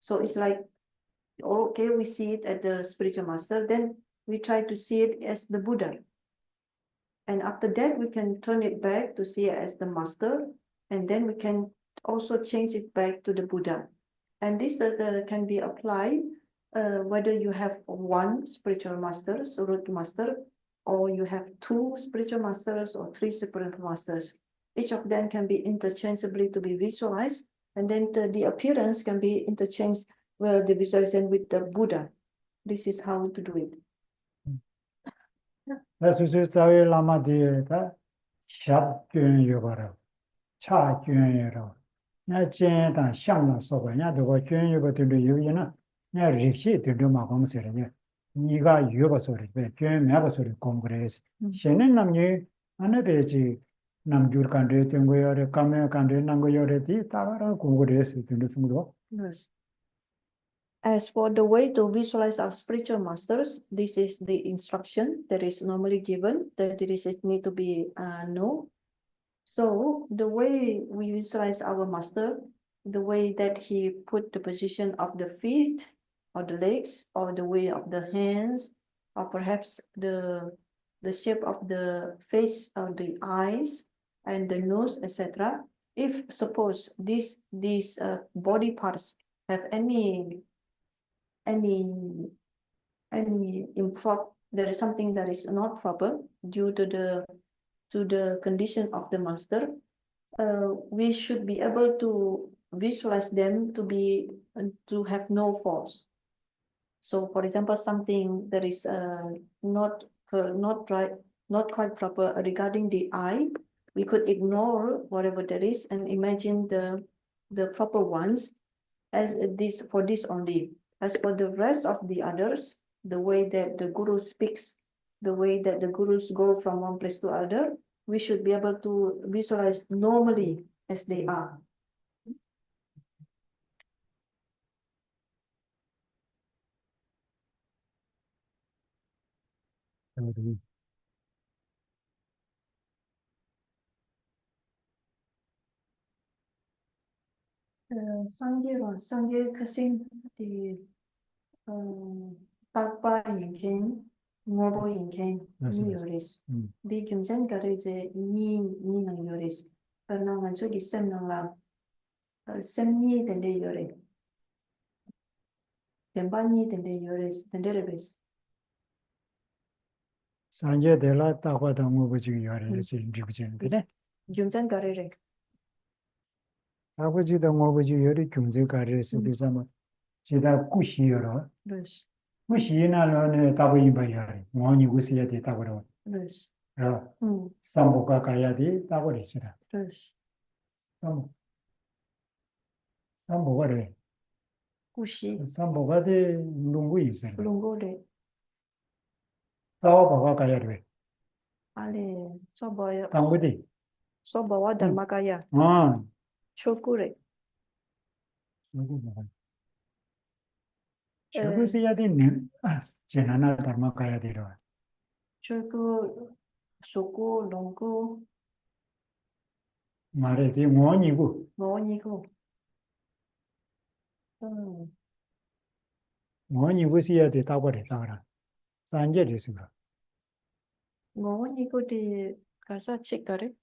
So it's like, okay, we see it at the spiritual master, then we try to see it as the Buddha. And after that, we can turn it back to see it as the master, and then we can also change it back to the Buddha. And this can be applied whether you have one spiritual master, root master, or you have two spiritual masters or three spiritual masters. Each of them can be interchangeably to be visualized, and then the appearance can be interchanged with the visualization with the Buddha. This is how to do it. That's what Sawi Lama did. Sharp Jun Yubara, Cha Jun Yero. Nya Jen Dan Shang La Soba, Nya Doba Jun Yuba to the Yuna, Nya Rishi to do my home series. Niga Yuba sorry, Jun Mabasori Congress. Shannon Namni, Anabeji, Namjur country, Tungo, Kame country, Nango, Tawara, Congress to the Fungo. Yes. As for the way to visualize our spiritual masters, this is the instruction that is normally given, that it is need to be known. So the way we visualize our master, the way that he put the position of the feet or the legs or the way of the hands, or perhaps the shape of the face or the eyes and the nose, etc. If suppose these body parts have any improper, there is something that is not proper due to the condition of the master, we should be able to visualize them to have no faults. So for example, something that is not right, not quite proper regarding the eye, we could ignore whatever that is and imagine the proper ones as this for this only. As for the rest of the others, the way that the guru speaks, the way that the gurus go from one place to other, we should be able to visualize normally as they are. Sangye kasing di takpa yinken, ngobo yinken, ni yoris. Di gyumsen kare je ni nang yoris. Karena ngancho gi sem nang la sem ni tende yore. Tempa ni tende yoris, tende rebes. Sanje de la Takwa Tangubuji Yari, Jibujin. Gyumsen kare re. Takuji the Mobuji Yuri, Jumzi Kari, Sidisama, Sida Kushiro. Yes. Kushina learn Tabu Bayari, Moni Wusia de Taburo. Yes. Samboka Kayadi, Taburisha. Yes. Sambore. Kushi. Samboka de Lunguis. Lungo de. Tawa Kayari. Ale, soboy. Tangudi. Sobawa Dharmakaya. Chokure. Chokusia de Nim, Jenana Dharmakaya de Roa. Choku, Soku, Longu, Mare de Monigu. Moniku. Monibusia de Tabore Tara. Sanje is. Moniku di Kasa Chikare.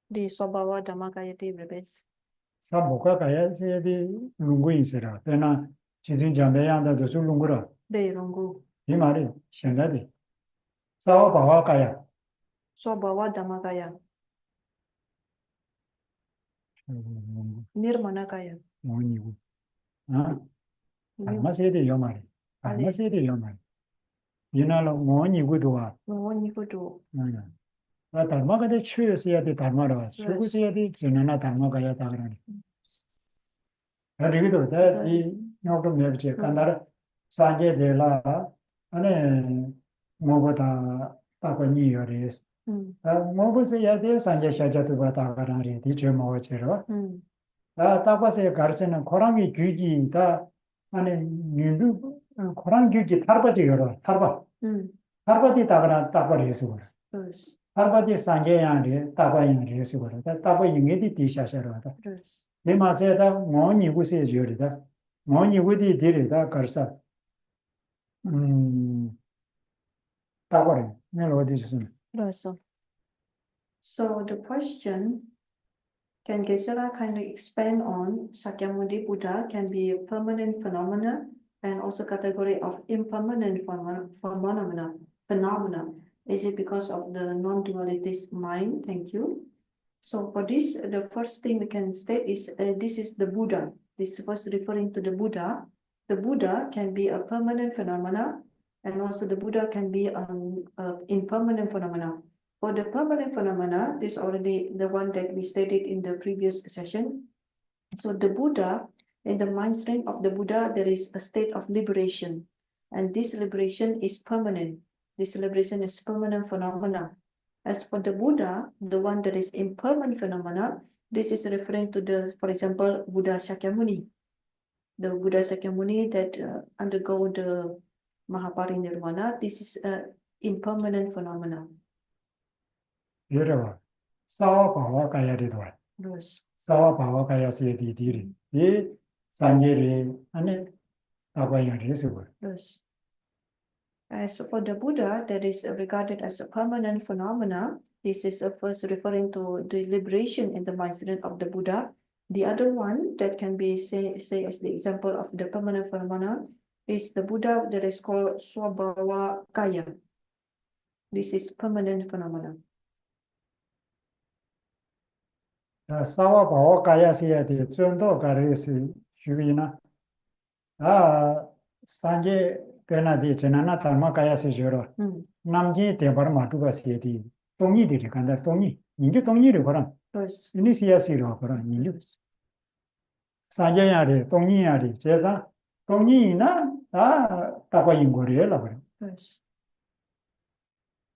Di Sobawa Dharmakaya di Rebes. Samboka Kaya de Lunguisera. Then Chizin Jambayanda de Sulungura. De Longu. Himari, Shendadi. Sawa Bawakaya. Sobawa Dharmakaya. Nirmanakaya. Monigu. Almasedi Yomari. Almasedi Yomari. Yinala Monigu Dua. Moniku do. Dharmaka de Chusia de Dharmara. Chusia de Jenana Dharmakaya Tagrani. Rivido, that the Noto Merche, Kandara, Sanje de la Ane Mobata Tapani Yoris, 뭐부서야 돼 산제 샤자도 바다가라리 디저 뭐지로 다바세 가르세는 고랑이 규지다 아니 윤두 고랑 규지 탈바지 여러 탈바디 다가라 따버리서 그래 Yes. 탈바디 산제야리 따바야리 해서 그래 따바 용에디 디샤샤로다 Yes. 내 맛에다 뭐니 구세 줘리다 뭐니 구디 디리다 가르사 따버리 내가 어디서 Yes. So the question, can Gesela kindly expand on Sakyamuni Buddha can be a permanent phenomena and also category of impermanent phenomena. Is it because of the non-duality mind? Thank you. So for this, the first thing we can state is this is the Buddha. This is first referring to the Buddha. The Buddha can be a permanent phenomena and also the Buddha can be an impermanent phenomena. For the permanent phenomena, this is already the one that we stated in the previous session. So the Buddha, in the mind stream of the Buddha, there is a state of liberation. And this liberation is permanent. This liberation is permanent phenomena. As for the Buddha, the one that is impermanent phenomena, this is referring to the, for example, Buddha Shakyamuni. The Buddha Shakyamuni that undergo the Mahaparinirvana, this is an impermanent phenomena. 여러분 싸워 봐와 가야리도 Yes. 싸워 봐와 가야서의 디디리 이 산제리 안에 따바야리 해서 그래 Yes. As for the Buddha, that is regarded as a permanent phenomena. This is first referring to the liberation in the mind stream of the Buddha. The other one that can be say as the example of the permanent phenomena is the Buddha that is called Swabhava Kaya. This is permanent phenomena. 싸워 봐와 가야서야 돼 좀더 가르스 주의나 산제 변화디 전하나 달마 가야서 저러 남지 대바로 마투가 세디 동이들이 간다 동이 인게 동이를 거라 Yes. 이니시아시로 거라 인게 산제야리 동이야리 제사 동이나 따바인 거래라 그래 Yes.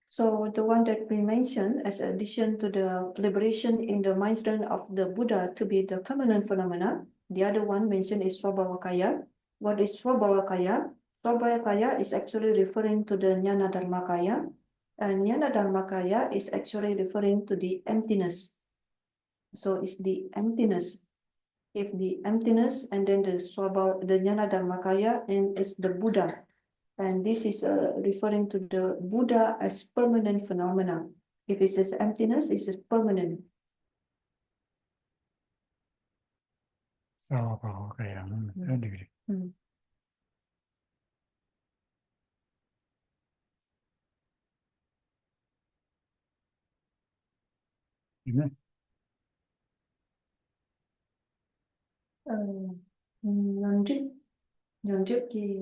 So the one that we mentioned as addition to the liberation in the mind stream of the Buddha to be the permanent phenomena, the other one mentioned is Swabhavakaya. What is Swabhavakaya? Swabhavakaya is actually referring to the Jnana Dharmakaya, and Jnana Dharmakaya is actually referring to the emptiness. So it's the emptiness. If the emptiness and then the Jnana Dharmakaya and it's the Buddha. And this is referring to the Buddha as permanent phenomena. If it says emptiness, it is permanent. 싸워 봐와 가야 어디그래 네 Nhân trước khi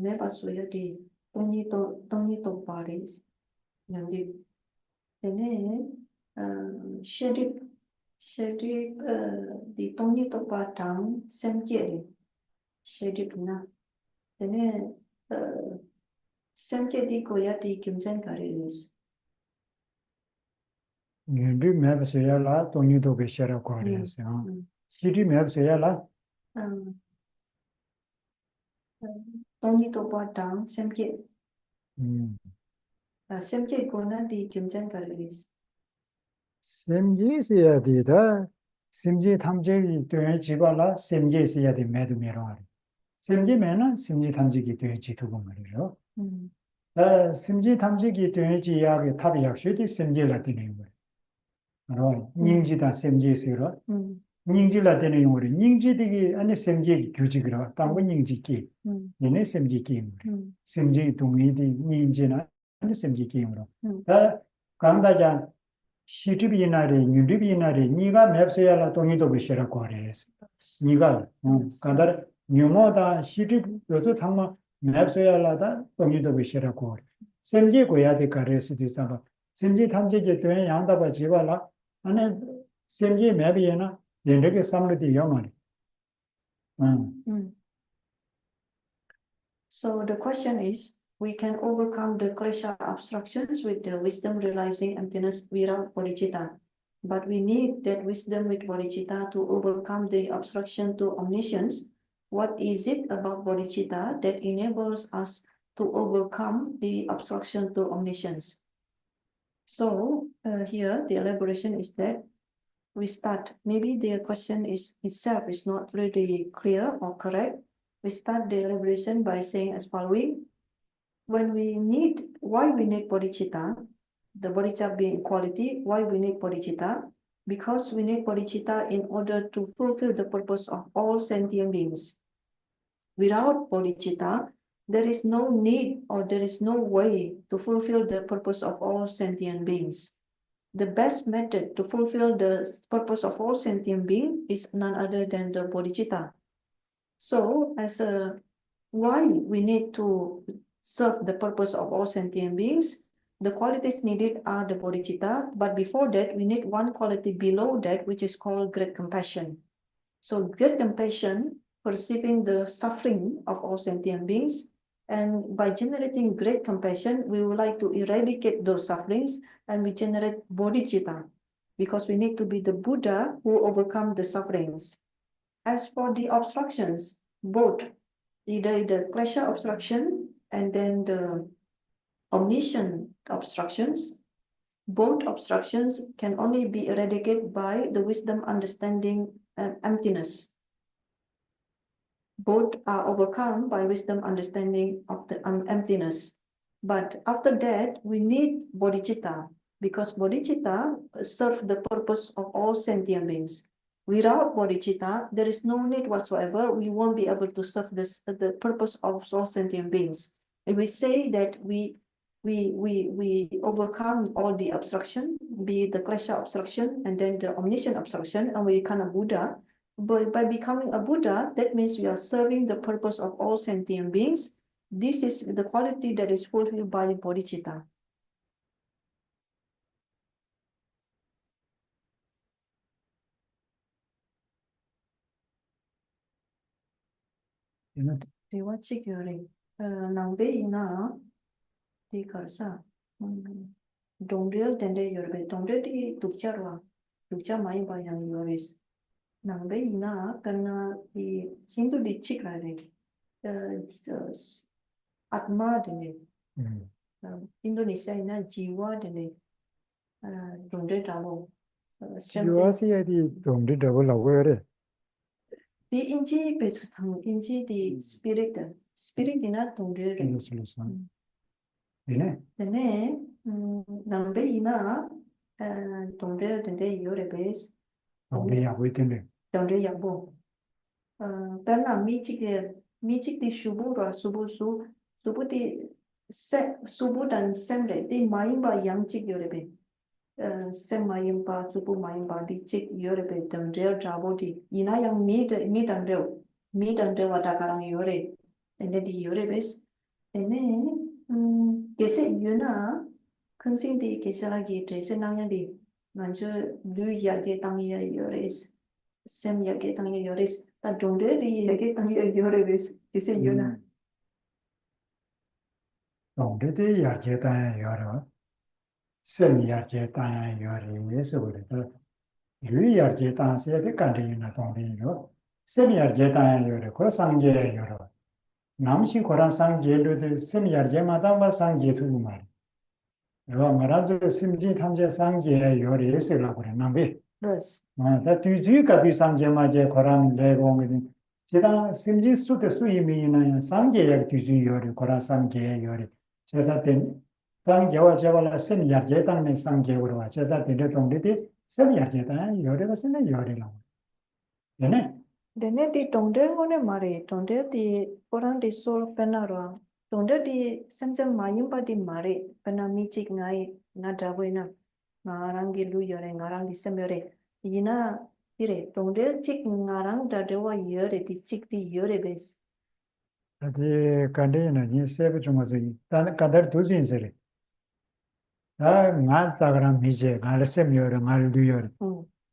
nếu bà suy thì tôi như tôi bà đấy nhân đi thế nên sheriff thì tôi như tôi bà trắng xem kia đi sheriff na thế nên xem kia đi coi thì kiểm tra cái đấy 윤비 맵서야라 동이도 베셔라고 그랬어요 시리 맵서야라 tôi như tôi bà trắng xem kia xem kia coi nó thì kiểm tra cái đấy 셈지스야 되다 셈지 탐지기 되는 집알라 셈지스야 돼 매도 메로하리 셈지면은 셈지 탐지기 되는 지도고 말이죠 셈지 탐지기 되는 지야게 탑이 약속이 셈지라 되는 거예요 바로 닝지다 셈지스로 닝지라 되는 용어로 닝지되기 안에 셈지 규칙이라 당고 닝지기 얘네 셈지 게임 셈지 동의디 닝지나 안에 셈지 게임으로 다 강다자 시트비나리 뉴디비나리 니가 맵서야라 동의도 비시라고 하래서 니가 간다 뉴모다 시트 요소 상마 맵서야라다 동의도 비시라고 하래 셈지 고야디 가레스도 있잖아 셈지 탐지기 되는 양다바 지발라 안에 셈지 맵이나 이렇게 삼르디 영어리 So the question is, we can overcome the klesha obstructions with the wisdom realizing emptiness without bodhicitta. But we need that wisdom with bodhicitta to overcome the obstruction to omniscience. What is it about bodhicitta that enables us to overcome the obstruction to omniscience? So here the elaboration is that we start, maybe the question is itself is not really clear or correct. We start the elaboration by saying as following. Why we need bodhicitta, the bodhicitta being equality, why we need bodhicitta? Because we need bodhicitta in order to fulfill the purpose of all sentient beings. Without bodhicitta, there is no need or there is no way to fulfill the purpose of all sentient beings. The best method to fulfill the purpose of all sentient beings is none other than the bodhicitta. So, why we need to serve the purpose of all sentient beings, the qualities needed are the bodhicitta, but before that, we need one quality below that, which is called great compassion. So, great compassion, perceiving the suffering of all sentient beings, and by generating great compassion, we would like to eradicate those sufferings, and we generate bodhicitta, because we need to be the Buddha who overcome the sufferings. As for the obstructions, both either the klesha obstruction and then the omniscient obstructions, both obstructions can only be eradicated by the wisdom understanding and emptiness. Both are overcome by wisdom understanding of the emptiness. But after that, we need bodhicitta, because bodhicitta serves the purpose of all sentient beings. Without bodhicitta, there is no need whatsoever. We won't be able to serve the purpose of all sentient beings. If we say that we overcome all the obstruction, be it the klesha obstruction and then the omniscient obstruction, and we become a Buddha. But by becoming a Buddha, that means we are serving the purpose of all sentient beings. This is the quality that is fulfilled by bodhicitta. Riwachik yore, nangbe ina di karsa, dongreal tende yorbe, dongre di tukcharwa, tukcha mai bayang yoris. Nangbe ina karena di Hindu di cik rade, atma dene, Indonesia ina jiwa dene, dongre tabo. 지와시에 디 동리 더블 라고요. Di inji besutang inji di spirit ina dongre. 이네. Dene nangbe ina dongre dende yore bes. 동리 하고 있던데. Dongre yabo. Perna michik di subu dan semre di maimba yang cik yore be. Sem mayimba subu mayimba di cik yore be dongre drabo di ina yang mi dangre wada karang yore. Dene di yore bes. Dene gese yuna kensing di gese lagi drese nangya di manju lu yage tangya yores. Sem yage tangya yores. Ta dongre di yage tangya yore bes. Gese yuna. 동리디 야제단 여러. sem 야제단 여리에서 그래도 류 야제단 세대 간대이나 동리요. sem 야제단 여러 그 상제 여러. 남신 고란 상제로도 sem 야제마다 마 상제 두고 말. 요 말아도 심지 탐제 상제 여리에서라고 그래. 남비. Yes. 다 뒤지가 뒤 상제마제 고란 내공이 제가 심지 수도 수임이나 상제에 뒤지 여리 고란 상제 여리. 제가 된 상계와 제가 sem 야제단의 상계로 와 제가 된 동리디 sem 야제단 여리가 쓰는 여리라고. 얘네 Dene di dongde ngone mare, dongde di orang di sol penarwa, dongde di semjam mayimba di mare, pena michik ngai ngadrawena, ngarang di lu yore, ngarang di sem yore. Ina dire, dongde cik ngarang dadewa yore, di cik di yore bes. 어디 간데나 니 세부 중에서 단 간다 두진세래. 나 나가랑 미제 갈 셈여러 갈 두여러.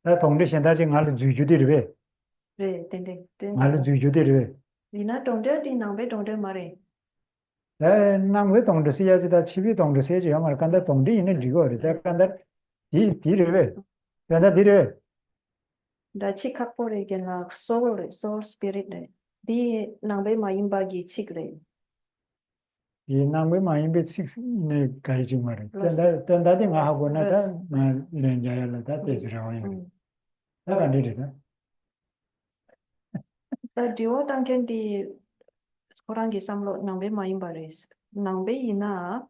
나 동네 현다지 갈 주주들이 Re, dende. 갈 주주들이 Ina dongde di nangbe dongde mare. nam với tổng được xe chỉ ta chỉ biết tổng được xe chỉ mà cần ta tổng đi nên chỉ có được ta cần ta đi rồi cần ta đi rồi Da chi kapo re gen la soul spirit re. Di nang be ma imba gi chik re. 이 남의 많이 네 가지 말이야. 근데 내가 하고 나다 나 렌자야라 다 되지라고요. 내가 내리다. Da diwa tang ken di orang gi samlo nang be ma imba re. Nang be ina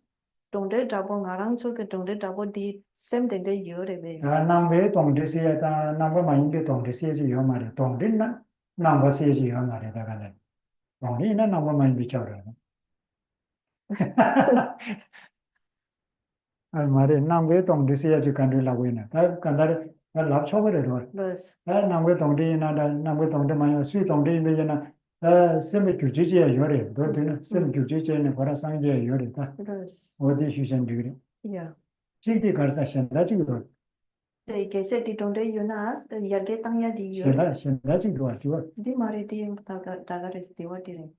dong de dabo ngarang chu ke dong de dabo di sem den de yo re be. 아 남의 동대세다 남의 많이 동대세지 요 말이야. 동대나 남의 세지 요 말이야. 내가 동대나 남의 많이 비춰라. 아 말이 남의 동대세지 간들라고 있네. 다 간다래 랍 쳐버려. Yes. 남의 동대나 남의 동대 많이 수이 동대이면은 셈의 규제지에 요래. 너들은 셈 규제지에는 거라 상지에 요래다. Yes. 어디 휴전 되게. Yeah. 지기 가서 신다 지고. They ke se di dong de yo nas ya ge tang ya di yo. 신다 지고 왔죠. Di mare di taga res di wa di re.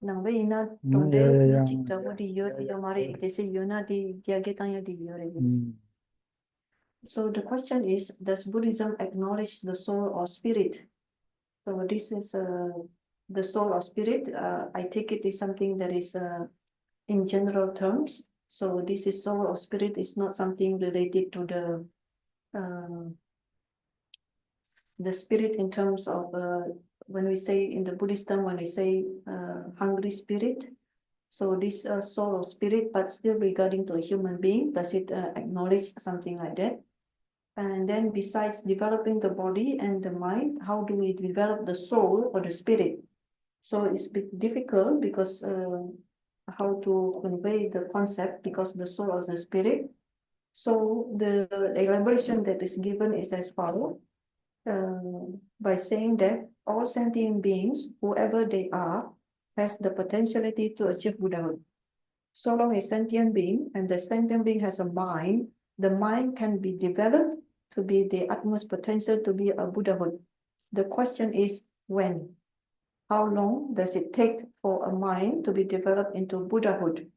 Nang be ina dong de chik dabo di yo di yo mare ke se yo na di ya ge tang ya di yo re. So the question is, does Buddhism acknowledge the soul or spirit? So this is the soul or spirit. I take it is something that is in general terms. So this is soul or spirit is not something related to the spirit in terms of when we say in the Buddhist term, when we say hungry spirit. So this soul or spirit, but still regarding to a human being, does it acknowledge something like that? And then besides developing the body and the mind, how do we develop the soul or the spirit? So it's a bit difficult because how to convey the concept because the soul or the spirit. So the elaboration that is given is as follows. By saying that all sentient beings, whoever they are, has the potentiality to achieve Buddhahood. So long as sentient being and the sentient being has a mind, the mind can be developed to be the utmost potential to be a Buddhahood. The question is when? How long does it take for a mind to be developed into Buddhahood?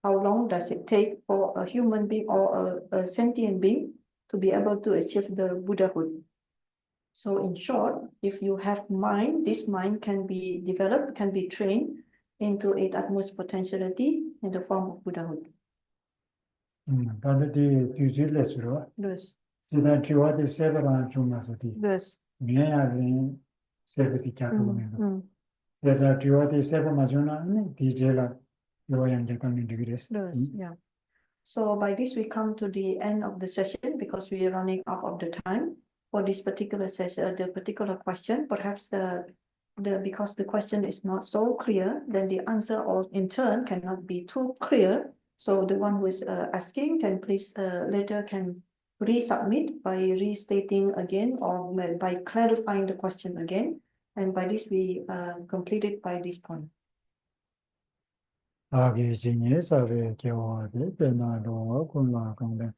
How long does it take for a human being or a sentient being to be able to achieve the Buddhahood? So in short, if you have mind, this mind can be developed, can be trained into its utmost potentiality in the form of Buddhahood. 다들 뒤질래스로. Yes. 지난 뒤와디 세버랑 중마서디. Yes. 미야리 세버디 캬토메도. 그래서 뒤와디 세버 마주나 디젤라 요양제 관련 되기랬어. Yes. Yeah. So by this we come to the end of the session because we are running out of the time for this particular session, the particular question. Perhaps because the question is not so clear, then the answer or in turn cannot be too clear. So the one who is asking can please later can resubmit by restating again or by clarifying the question again. And by this we complete it by this point. 아기 진이 사회 교화의 변화로 군락한데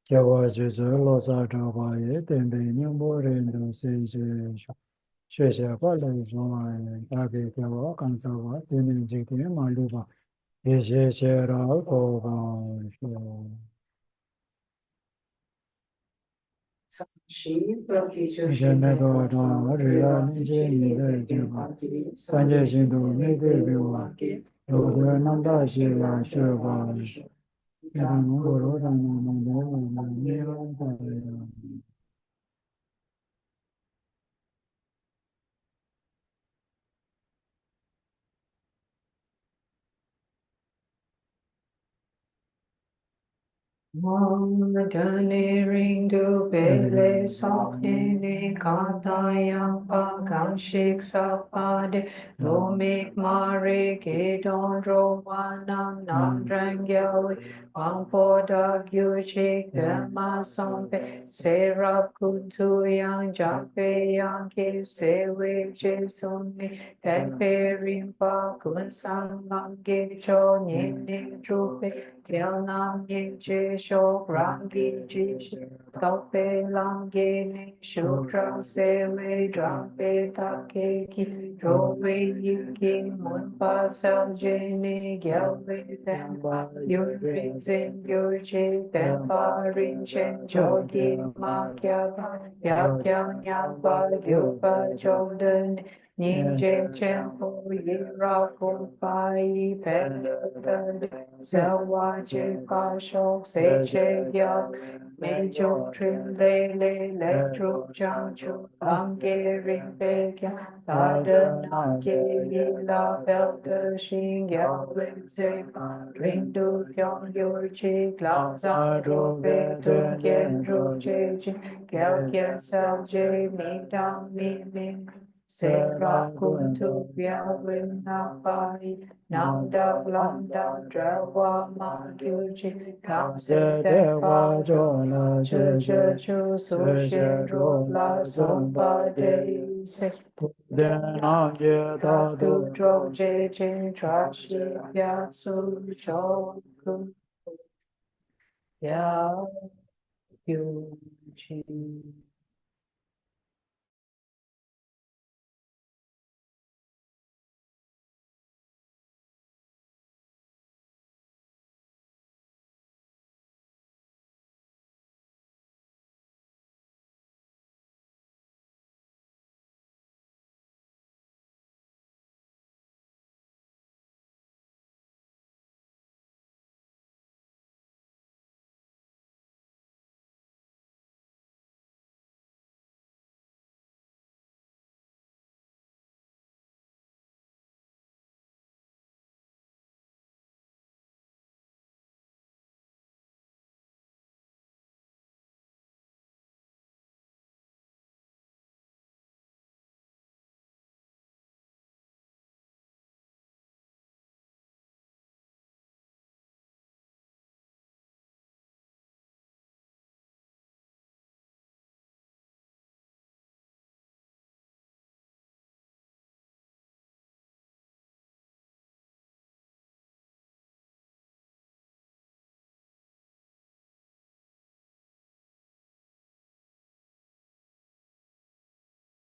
교화 제절로 사자바의 대변이 모래도 세제 쉐샤발의 좋아의 아기 교화 강사와 되는 지기의 말로가 예제제라고 봐 이제내도 우리가 이제 일을 제가 산재신도 믿으려고 로드를 남다시가 쉬어봐 이런 거로라는 놈들은 이런 거예요. Dane ringu bele sokne katayang pagang shik sapade lomik mare gedon romanam nam drangyawi pampoda gyuchik dema sompe serap kuntu yang jape yang ke sewe jesuni tenpe rimpa kunsang namge cho nini trupe Kiel Nam Yin Che Shok Rangi Ji Tope Lam Ge Ni Shukra Se Me Dram Pe Ta Ke Ki Ro We Yi Ki Mun Pa Sel Je Ni Gyal We Ten Pa Yun Rin Zin Yu Che Ten Pa Rin Chen Cho Ki Ma Kya Pa Ya Kya Nya Pa Yu Pa Cho Den Nhìn trên chen po yi ra po pa yi pe le sa wa che pa shok se che ya me chok trin le truk chang chu am ge rin pe kya ta de na ke yi la pel te shing ya le se pa rin du kyong yor chi la za ro pe tu kien ro che chi kya kya sa je mi dang mi ming Sera kuntu vyavina pai nanda landa drawa magyuji kamse dewa jona chu su shen ro la sompa de se dena ye da du dro je jin trashi ya su cho kun ya yuji